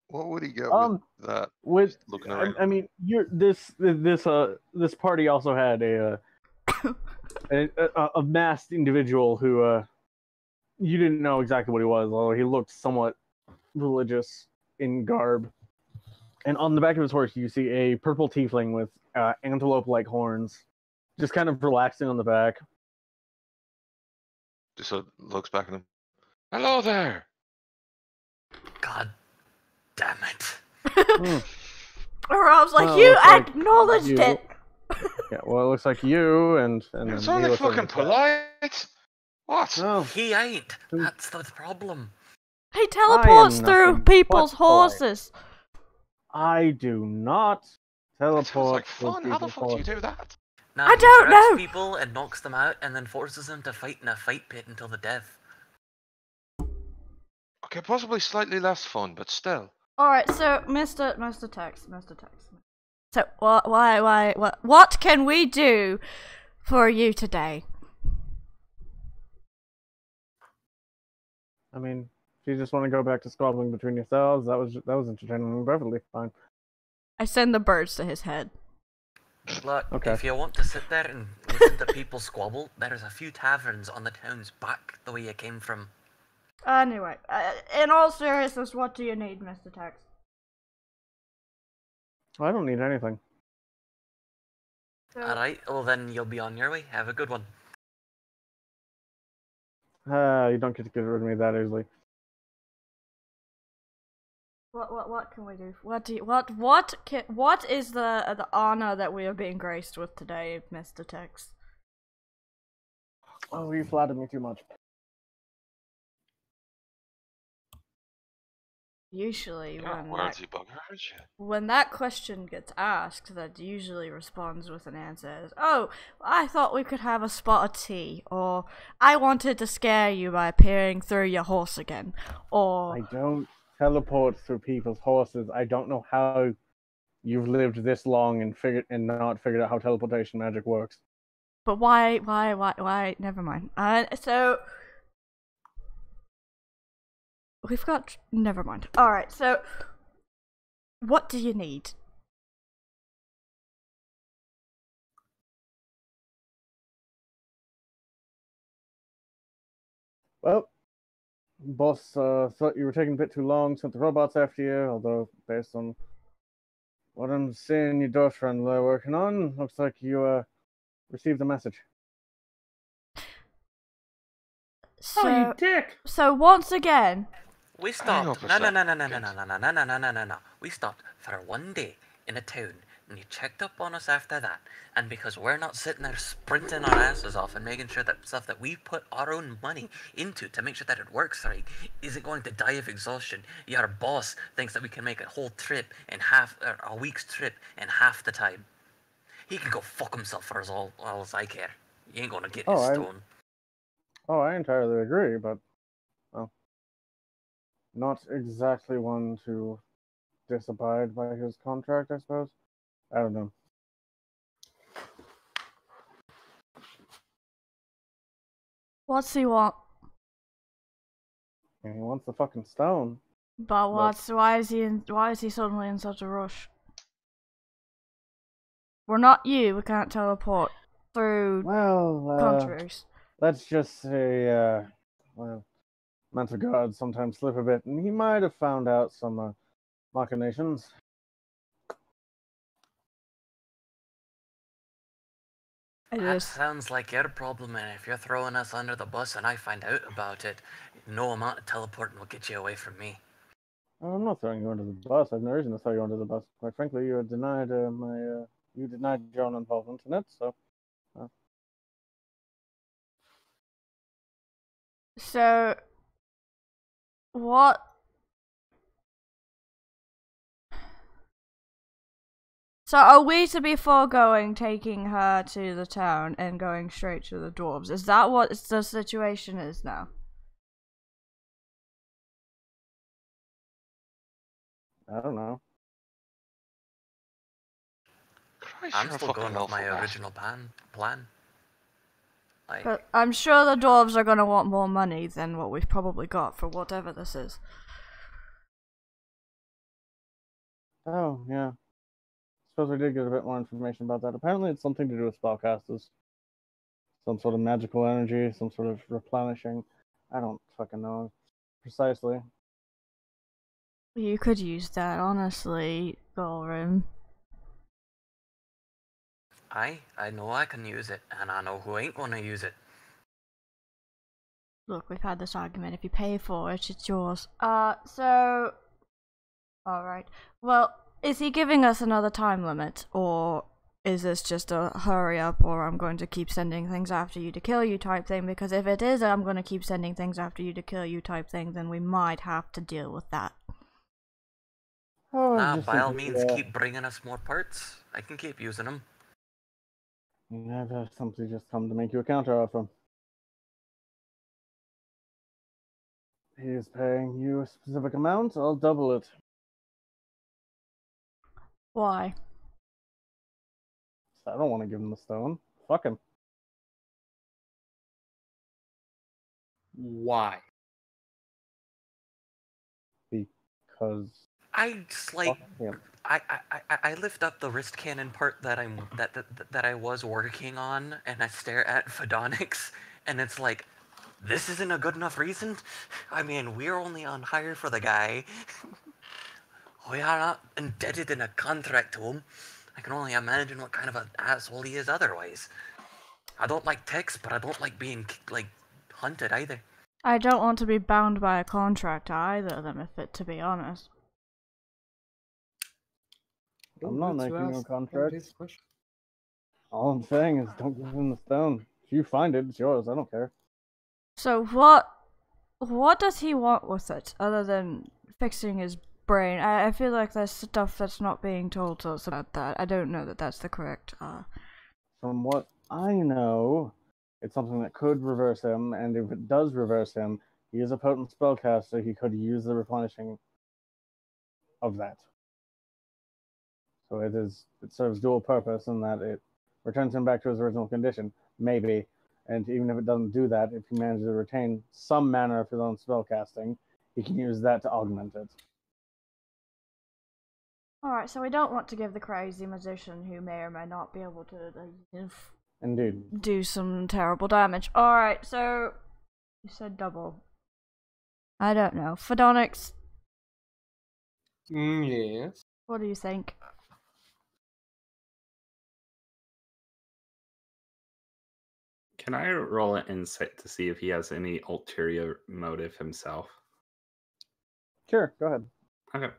What would he get with that? With Looking around. I mean, this party also had a masked individual who you didn't know exactly what he was, although he looked somewhat religious in garb. And on the back of his horse, you see a purple tiefling with antelope-like horns, just kind of relaxing on the back. Just sort of looks back at him. Hello there. God damn it. Rob's like, Well, you looks like acknowledged you- it. Yeah, well, it looks like you and It's then he only looks over fucking at Sap. polite. What? Oh, He ain't. That's the problem. He teleports am through nothing people's but polite. horses. I do not That sounds teleport. like with fun. How the people's fuck do you horses. do that? Now, I he don't traps know. people and knocks them out and then forces them to fight in a fight pit until the death. Okay, possibly slightly less fun, but still. Alright, so Mr. Tex. So what can we do for you today? I mean, if you just want to go back to squabbling between yourselves, that was entertaining, perfectly fine. I send the birds to his head. Look, Okay. if you want to sit there and listen to people squabble, there's a few taverns on the town's back the way you came from. Anyway, in all seriousness, what do you need, Mr. Tex? I don't need anything. Alright, well then you'll be on your way. Have a good one. You don't get to get rid of me that easily. What can we do? What is the honor that we are being graced with today, Mr. Tex? Oh, you flattered me too much. Usually, Yeah, wordsy buggers. when that question gets asked, that usually responds with an answer as, "Oh, I thought we could have a spot of tea," or "I wanted to scare you by appearing through your horse again," or I don't teleport through people's horses. I don't know how you've lived this long and not figured out how teleportation magic works. But why? Never mind. So we've got. Never mind. All right. So, what do you need? Well, boss thought you were taking a bit too long, sent the robots after you, although based on what I'm seeing your daughter-in law working on, looks like you received the message. So, Oh, you dick! so once again, We Hang stopped. on for a No. sec. We stopped for one day in a town and you checked up on us after that, and because we're not sitting there sprinting our asses off and making sure that stuff that we put our own money into to make sure that it works right isn't going to die of exhaustion, your boss thinks that we can make a whole trip in half, or a week's trip in half the time. He can go fuck himself for all as I care. You ain't gonna get his stone. I entirely agree, but well, not exactly one to disabide by his contract, I suppose. I don't know. What's he want? And he wants the fucking stone. But why is he suddenly in such a rush? We're not you, we can't teleport through countries. Let's just say, men of God sometimes slip a bit, and he might have found out some machinations. That sounds like your problem, and if you're throwing us under the bus and I find out about it, no amount of teleporting will get you away from me. I'm not throwing you under the bus. I have no reason to throw you under the bus. Quite frankly, you denied you denied your own involvement in it, so. So, what? So are we to be foregoing taking her to the town and going straight to the dwarves? Is that what the situation is now? I don't know. I'm still going with my original plan. But I'm sure the dwarves are gonna want more money than what we've probably got for whatever this is. Oh, yeah. Suppose we did get a bit more information about that. Apparently it's something to do with spellcasters. Some sort of magical energy, some sort of replenishing. I don't fucking know precisely. You could use that, honestly, Golrim. I know I can use it, and I know who ain't gonna use it. Look, we've had this argument. If you pay for it, it's yours. So... Alright. Well, is he giving us another time limit? Or is this just a hurry up, or I'm going to keep sending things after you to kill you type thing? Because if it is I'm going to keep sending things after you to kill you type thing, then we might have to deal with that. By all means, keep bringing us more parts. I can keep using them. Yeah, I've simply just come to make you a counter offer. He is paying you a specific amount, I'll double it. Why? I don't want to give him the stone. Fuck him. Why? Because I just like I lift up the wrist cannon part that I was working on, and I stare at Phedonix, and it's like, this isn't a good enough reason. I mean, we're only on hire for the guy. We are not indebted in a contract to him. I can only imagine what kind of an asshole he is otherwise. I don't like Tex, but I don't like being hunted either. I don't want to be bound by a contract either of them, to be honest. I'm not making a contract. All I'm saying is don't give him the stone. If you find it, it's yours. I don't care. So what does he want with it, other than fixing his brain? I feel like there's stuff that's not being told to us about that. I don't know that that's the correct... From what I know, it's something that could reverse him, and if it does reverse him, he is a potent spellcaster. He could use the replenishing of that. So it serves dual purpose in that it returns him back to his original condition, maybe. And even if it doesn't do that, if he manages to retain some manner of his own spellcasting, he can use that to augment it. Alright, so we don't want to give the crazy magician who may or may not be able to Indeed. Do some terrible damage. Alright, so you said double. I don't know. Phedonix? Yes. What do you think? Can I roll an insight to see if he has any ulterior motive himself? Sure, go ahead. Okay,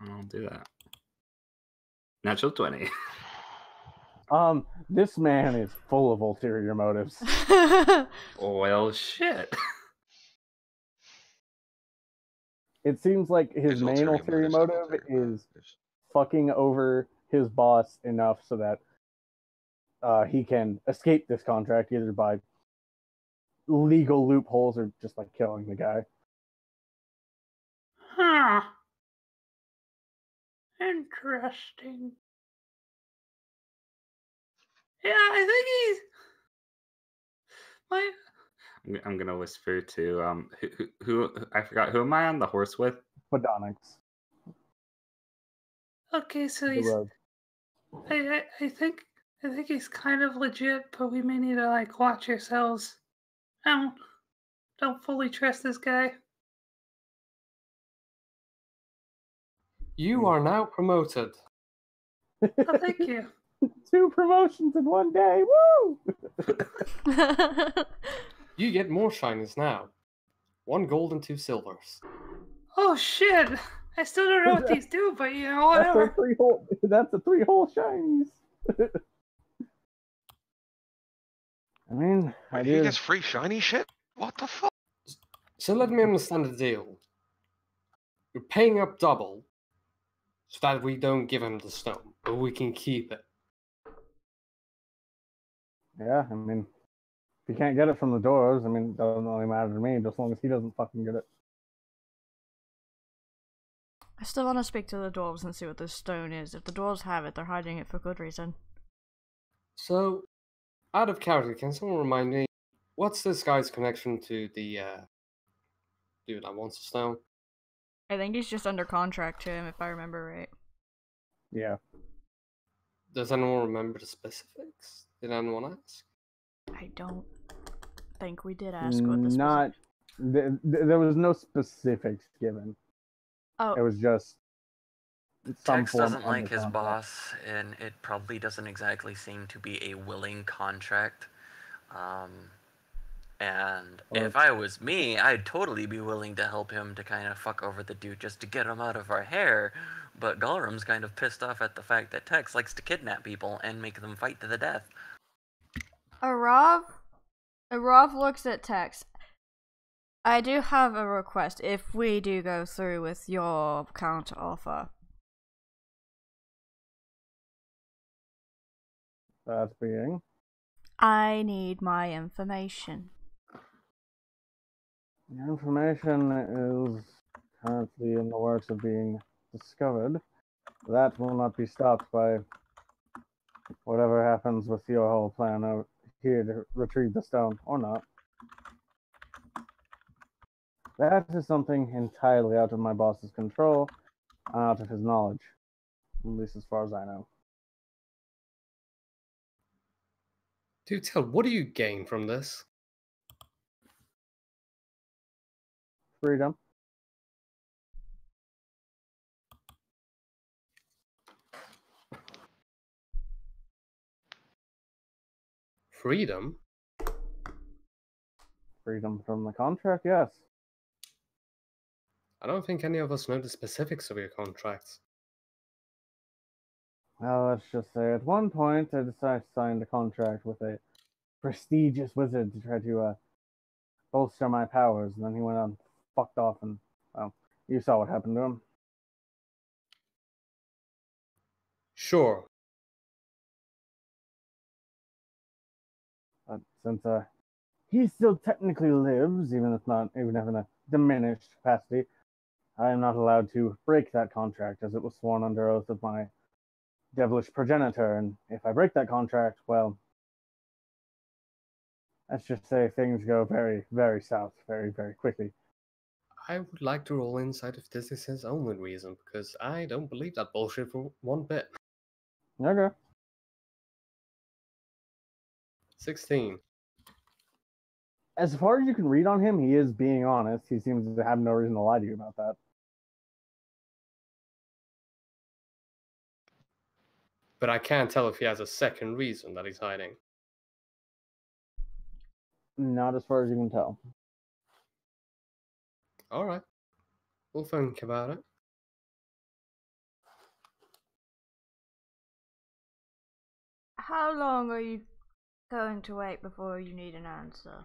I'll do that. Natural 20. This man is full of ulterior motives. Well, shit. It seems like his main ulterior motive is fucking over his boss enough so that he can escape this contract either by legal loopholes or just like killing the guy. Huh. Interesting. Yeah, I think he's I'm gonna whisper to who I forgot, who am I on the horse with? Podonics. okay. So The he's. rogue. I think he's kind of legit, but we may need to like watch ourselves. I don't fully trust this guy. You are now promoted. Oh, thank you. 2 promotions in one day. Woo! You get more shinies now. 1 gold and 2 silvers. Oh shit! I still don't know what these do, but you know, whatever. That's a 3-hole shinies. I mean, Wait, he gets free shiny shit? What the fuck? So let me understand the deal. You're paying up double so that we don't give him the stone, but we can keep it. Yeah, I mean, if you can't get it from the doors, I mean, it doesn't really matter to me, just as long as he doesn't fucking get it. I still want to speak to the dwarves and see what this stone is. If the dwarves have it, they're hiding it for good reason. So, out of character, can someone remind me, what's this guy's connection to the dude that wants the stone? I think he's just under contract to him, if I remember right. Yeah. Does anyone remember the specifics? Did anyone ask? I don't think we did ask what this was. There was no specifics given. Oh, It was just some Tex form doesn't under like his contract. boss, and it probably doesn't exactly seem to be a willing contract. And if I was me, I'd totally be willing to help him to kind of fuck over the dude just to get him out of our hair. But Galrum's kind of pissed off at the fact that Tex likes to kidnap people and make them fight to the death. Arav looks at Tex. I do have a request if we do go through with your counter offer. That being, I need my information. the information is currently in the works of being discovered. That will not be stopped by whatever happens with your whole plan out here to retrieve the stone, or not. That is something entirely out of my boss's control, and out of his knowledge. At least as far as I know. Do tell, what do you gain from this? Freedom. Freedom? Freedom from the contract, yes. I don't think any of us know the specifics of your contracts. Well, let's just say at one point I decided to sign a contract with a prestigious wizard to try to bolster my powers, and then he went on, fucked off, and, well, you saw what happened to him. Sure. But since he still technically lives, even if in a diminished capacity, I am not allowed to break that contract, as it was sworn under oath of my devilish progenitor, and if I break that contract, well, let's just say things go very, very south very, very quickly. I would like to roll insight if this is his only reason, because I don't believe that bullshit for one bit. Okay. 16. As far as you can read on him, he is being honest. He seems to have no reason to lie to you about that. But I can't tell if he has a second reason that he's hiding. Not as far as you can tell. Alright. We'll think about it. how long are you going to wait before you need an answer?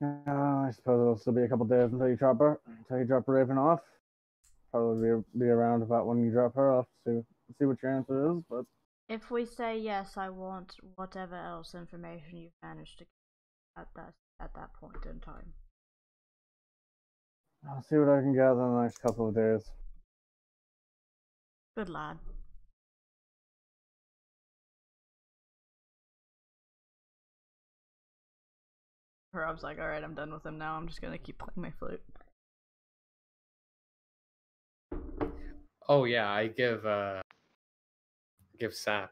I suppose it'll still be a couple days until you drop Raven off. Probably be around about when you drop her off to see what your answer is. But If we say yes, I want whatever else information you've managed to get at that point in time. I'll see what I can gather in the next couple of days. Good lad. Rob's like, alright, I'm done with him now. I'm just gonna keep playing my flute. Oh yeah, I give Sap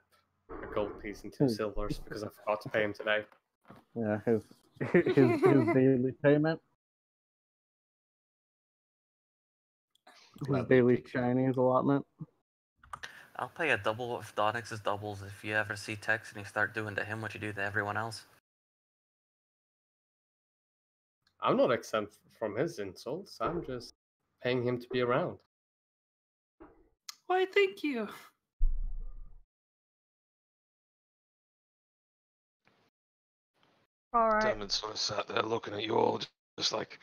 a gold piece and 2 silvers because I forgot to pay him today. Yeah, his daily payment. His daily Chinese allotment. I'll pay a double if Donix's doubles if you ever see Tex and you start doing to him what you do to everyone else. I'm not exempt from his insults. I'm just paying him to be around. Why, thank you. Alright. Damon sort of sat there looking at you all, just like,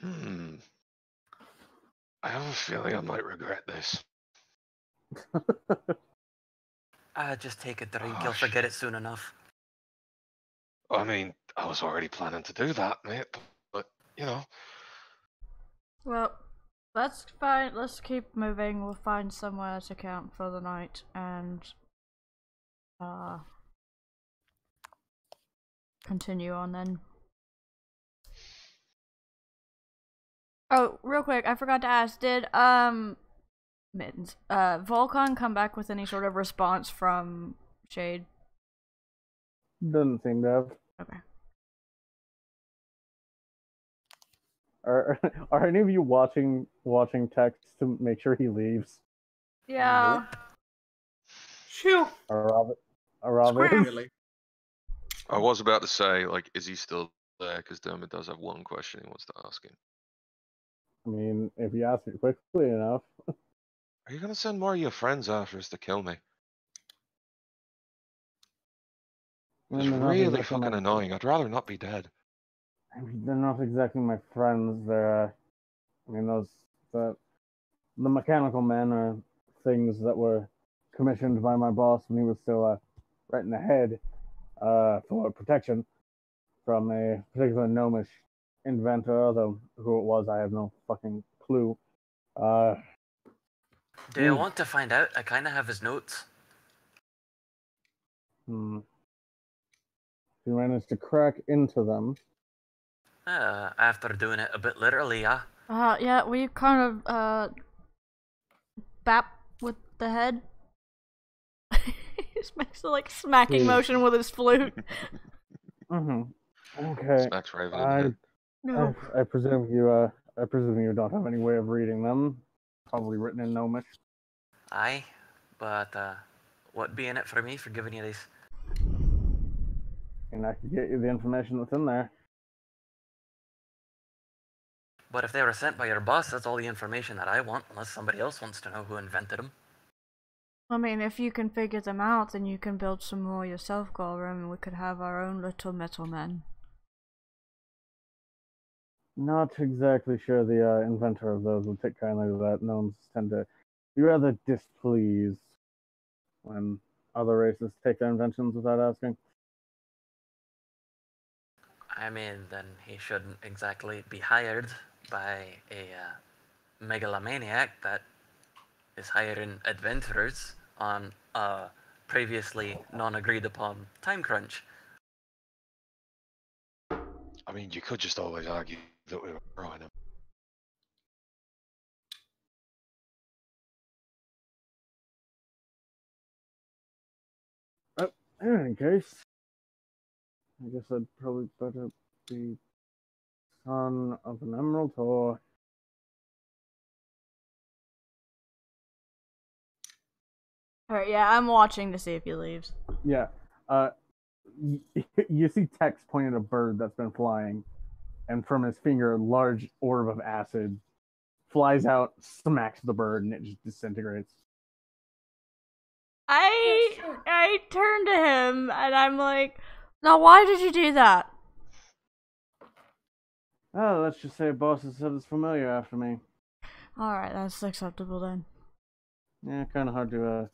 I have a feeling I might regret this. Just take a drink, Oh, you'll forget it soon enough. I mean, I was already planning to do that, mate, but you know. Well, that's fine. Let's keep moving. We'll find somewhere to camp for the night and continue on then. Oh, real quick, I forgot to ask, did Mittens, Volcon come back with any sort of response from Shade? Doesn't seem to have. Okay. Are any of you watching text to make sure he leaves? Yeah. Nope. Shoo. Arav is? Really? I was about to say, like, is he still there? Because Dermot does have one question he wants to ask him. I mean, if you ask it quickly enough. Are you going to send more of your friends after us to kill me? It's really fucking annoying. I'd rather not be dead. I mean, they're not exactly my friends. They're, I mean, the mechanical men are things that were commissioned by my boss when he was still right in the head for protection from a particular gnomish inventor, although who it was, I have no fucking clue. Do you want to find out? I kind of have his notes. If you managed to crack into them. After doing it a bit literally, yeah. Yeah, we kind of, bap with the head. He just makes a, like, smacking motion with his flute. Okay. Smacks Raven in the head. No. I presume you don't have any way of reading them. Probably written in gnomish. Aye, but what be in it for me for giving you these? And I could get you the information that's in there. But if they were sent by your boss, that's all the information that I want, unless somebody else wants to know who invented them. I mean, if you can figure them out, then you can build some more yourself, Golram, and we could have our own little metal men. Not exactly sure the inventor of those would take kindly to that. Gnomes tend to be rather displeased when other races take their inventions without asking. I mean, then he shouldn't exactly be hired by a megalomaniac that is hiring adventurers on a previously non-agreed upon time crunch. I mean, you could just always argue that we were throwing him. In any case, I guess I'd probably better be son of an emerald or... Alright, yeah, I'm watching to see if he leaves. Yeah. You see Tex pointing at a bird that's been flying, and from his finger, a large orb of acid flies out, smacks the bird, and it just disintegrates. I turn to him and I'm like, now why did you do that? Oh, let's just say boss has said it's familiar after me. Alright, that's acceptable then. Yeah, kind of hard to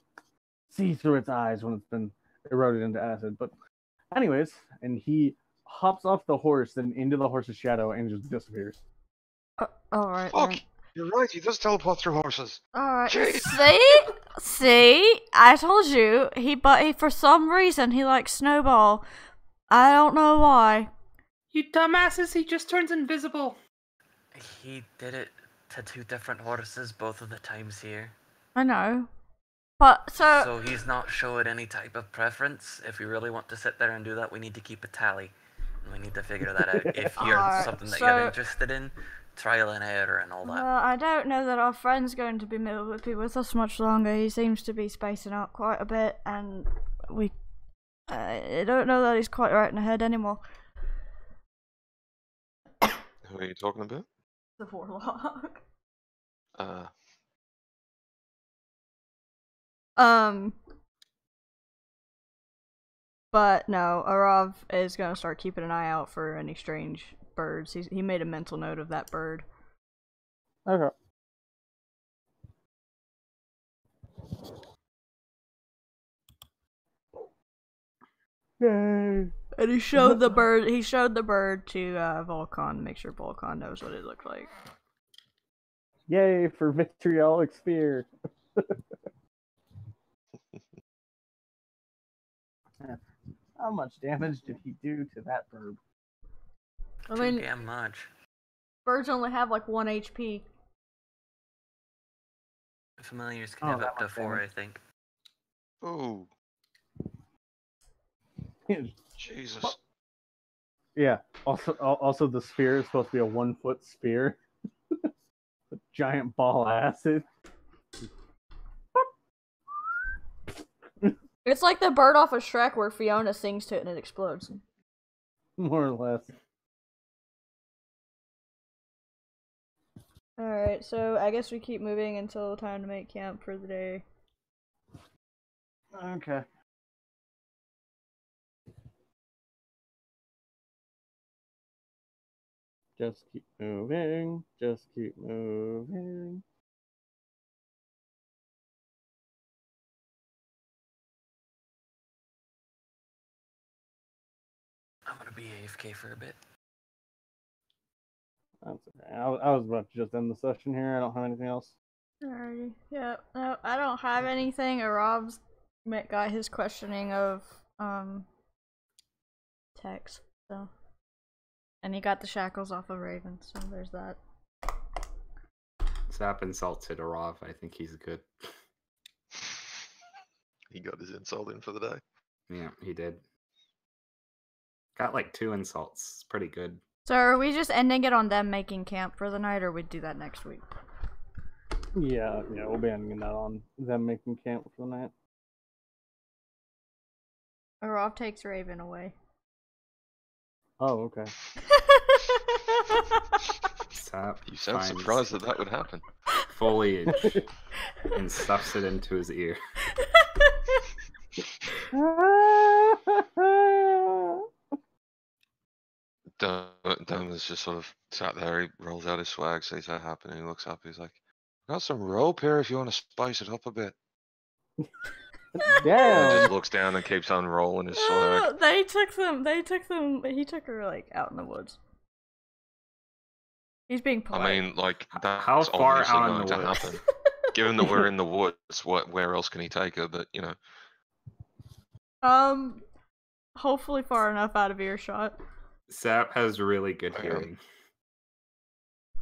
see through its eyes when it's been eroded into acid. But anyways, and he hops off the horse, then into the horse's shadow, and just disappears. Alright Fuck! then. You're right, he does teleport through horses. Alright, Jeez. see, I told you, but he for some reason he likes Snowball. I don't know why. You dumbasses, he just turns invisible. He did it to 2 different horses both of the times here. I know. But, So he's not showing any type of preference. If we really want to sit there and do that, we need to keep a tally. And we need to figure that out. If you're Alright, something that so- you're interested in, trial and error and all that. Well, I don't know that our friend's going to be with us much longer. He seems to be spacing out quite a bit, and I don't know that he's quite right in the head anymore. Who are you talking about? The warlock. But no, Arav is gonna start keeping an eye out for any strange birds. He made a mental note of that bird. Okay. Yay! And he showed the bird. He showed the bird to Volcon to make sure Volcon knows what it looked like. Yay for vitriolic spear! How much damage did he do to that bird? I Too mean, damn much. birds only have like 1 HP. Familiars can Oh, have that up to much 4, I damage. think. Oh, Jesus. Yeah. Also, the spear is supposed to be a 1-foot spear. A giant ball of acid. It's like the bird off of Shrek where Fiona sings to it and it explodes. More or less. Alright, so I guess we keep moving until time to make camp for the day. Okay. Just keep moving. Just keep moving. I'm gonna be AFK for a bit. That's okay. I was about to just end the session here. I don't have anything else. Alrighty. Yeah, no, I don't have anything. Rob's got his questioning of text, so. And he got the shackles off of Raven, so there's that. Zap insulted Arav. I think he's good. He got his insult in for the day. Yeah, he did. Got like 2 insults. It's pretty good. So are we just ending it on them making camp for the night, or we do that next week? Yeah, we'll be ending that on them making camp for the night. Rob takes Raven away. Oh, okay. Zap You sound finds surprised that would happen. foliage and stuffs it into his ear. Dom is just sort of sat there, he rolls out his swag, sees that happening, he looks up, he's like, got some rope here if you want to spice it up a bit. And Damn. just looks down and keeps on rolling his swag. They took them, he took her, like, out in the woods. He's being polite. I mean, like, that's How far obviously out in going the to woods? happen. Given that we're in the woods, where else can he take her? But, Hopefully far enough out of earshot. Zap has really good Okay. hearing.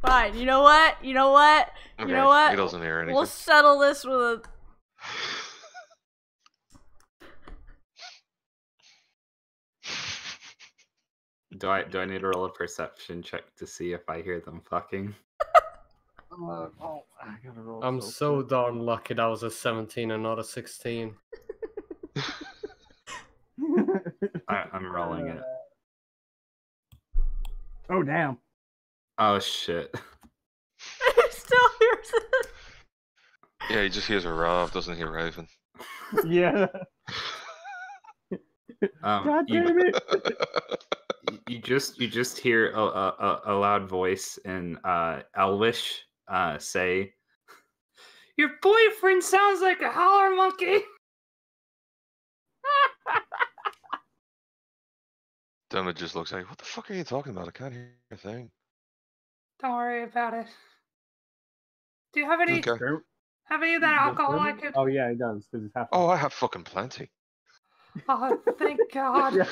Fine, you know what? Okay, You know what? he doesn't hear anything. We'll settle this with a... Do I need to roll a perception check to see if I hear them fucking? I gotta roll I'm so darn lucky that was a 17 and not a 16. I'm rolling it. Oh, damn. Oh shit. He still hears it. Yeah, he just hears a Rob, doesn't hear Raven. Yeah. God damn it! You just hear a loud voice in Elvish say, Your boyfriend sounds like a howler monkey. Dermot just looks like, what the fuck are you talking about? I can't hear a thing. Don't worry about it. Do you have any Okay. have any of that alcohol I could? Oh yeah, he does because it's half. Oh, I have fucking plenty. Oh, thank God.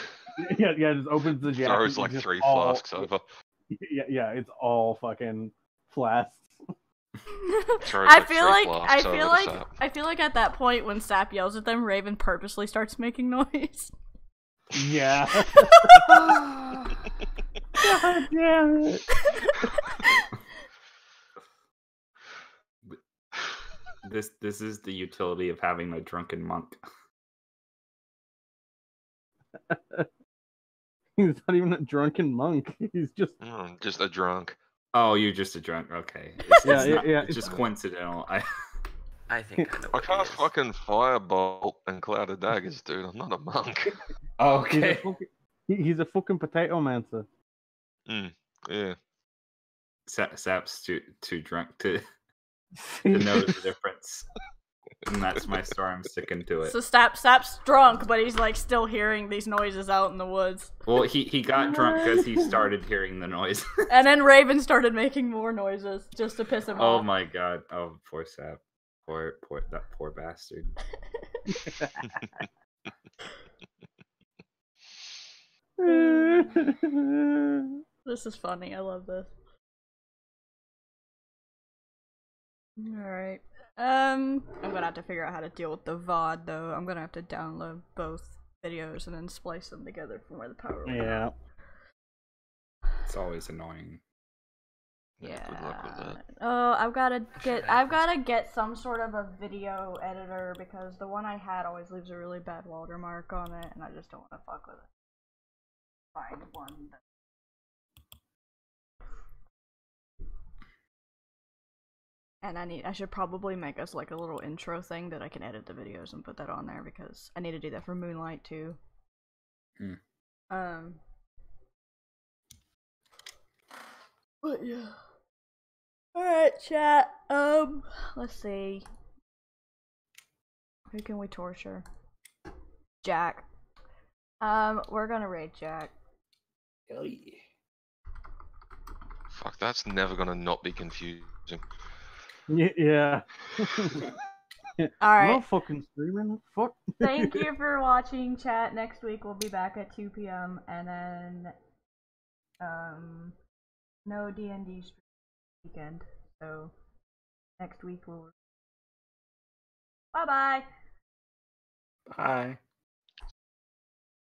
Yeah. Just opens the jacket. Throws like just 3 all- flasks over. Yeah. It's all fucking flasks. Throws I like feel 3 like flasks over to Sap. I feel like at that point when Sap yells at them, Raven purposely starts making noise. Yeah. God damn it! This is the utility of having a drunken monk. He's not even a drunken monk. He's just Just a drunk. Oh, you're just a drunk. Okay, it's just coincidental. I think I know I what he can't is. fucking firebolt and cloud of daggers, dude. I'm not a monk. Okay. He's a fucking potato mancer. Yeah. Sap's too drunk to know the difference, and that's my story. I'm sticking to it. So Sap's drunk, but he's like still hearing these noises out in the woods. Well, he got drunk because he started hearing the noise. And then Raven started making more noises just to piss him Oh off. my god! Oh, poor Sap. Poor that poor bastard. This is funny. I love this. Alright. I'm gonna have to figure out how to deal with the VOD though. I'm gonna have to download both videos and then splice them together from where the power went Yeah. out. It's always annoying. Yeah. Good luck with that. Oh, I've gotta get some sort of a video editor because the one I had always leaves a really bad watermark on it, and I just don't want to fuck with it. Find one. And I should probably make us like a little intro thing that I can edit the videos and put that on there because I need to do that for Moonlight too. But yeah. Alright, chat. Let's see. Who can we torture? Jack. We're gonna raid Jack. Hell yeah. Fuck, that's never gonna not be confusing. Yeah. Alright. No fucking streaming. Fuck. Thank you for watching, chat. Next week we'll be back at 2 p.m. and then no D&D weekend. So next week we'll Bye-bye. Bye.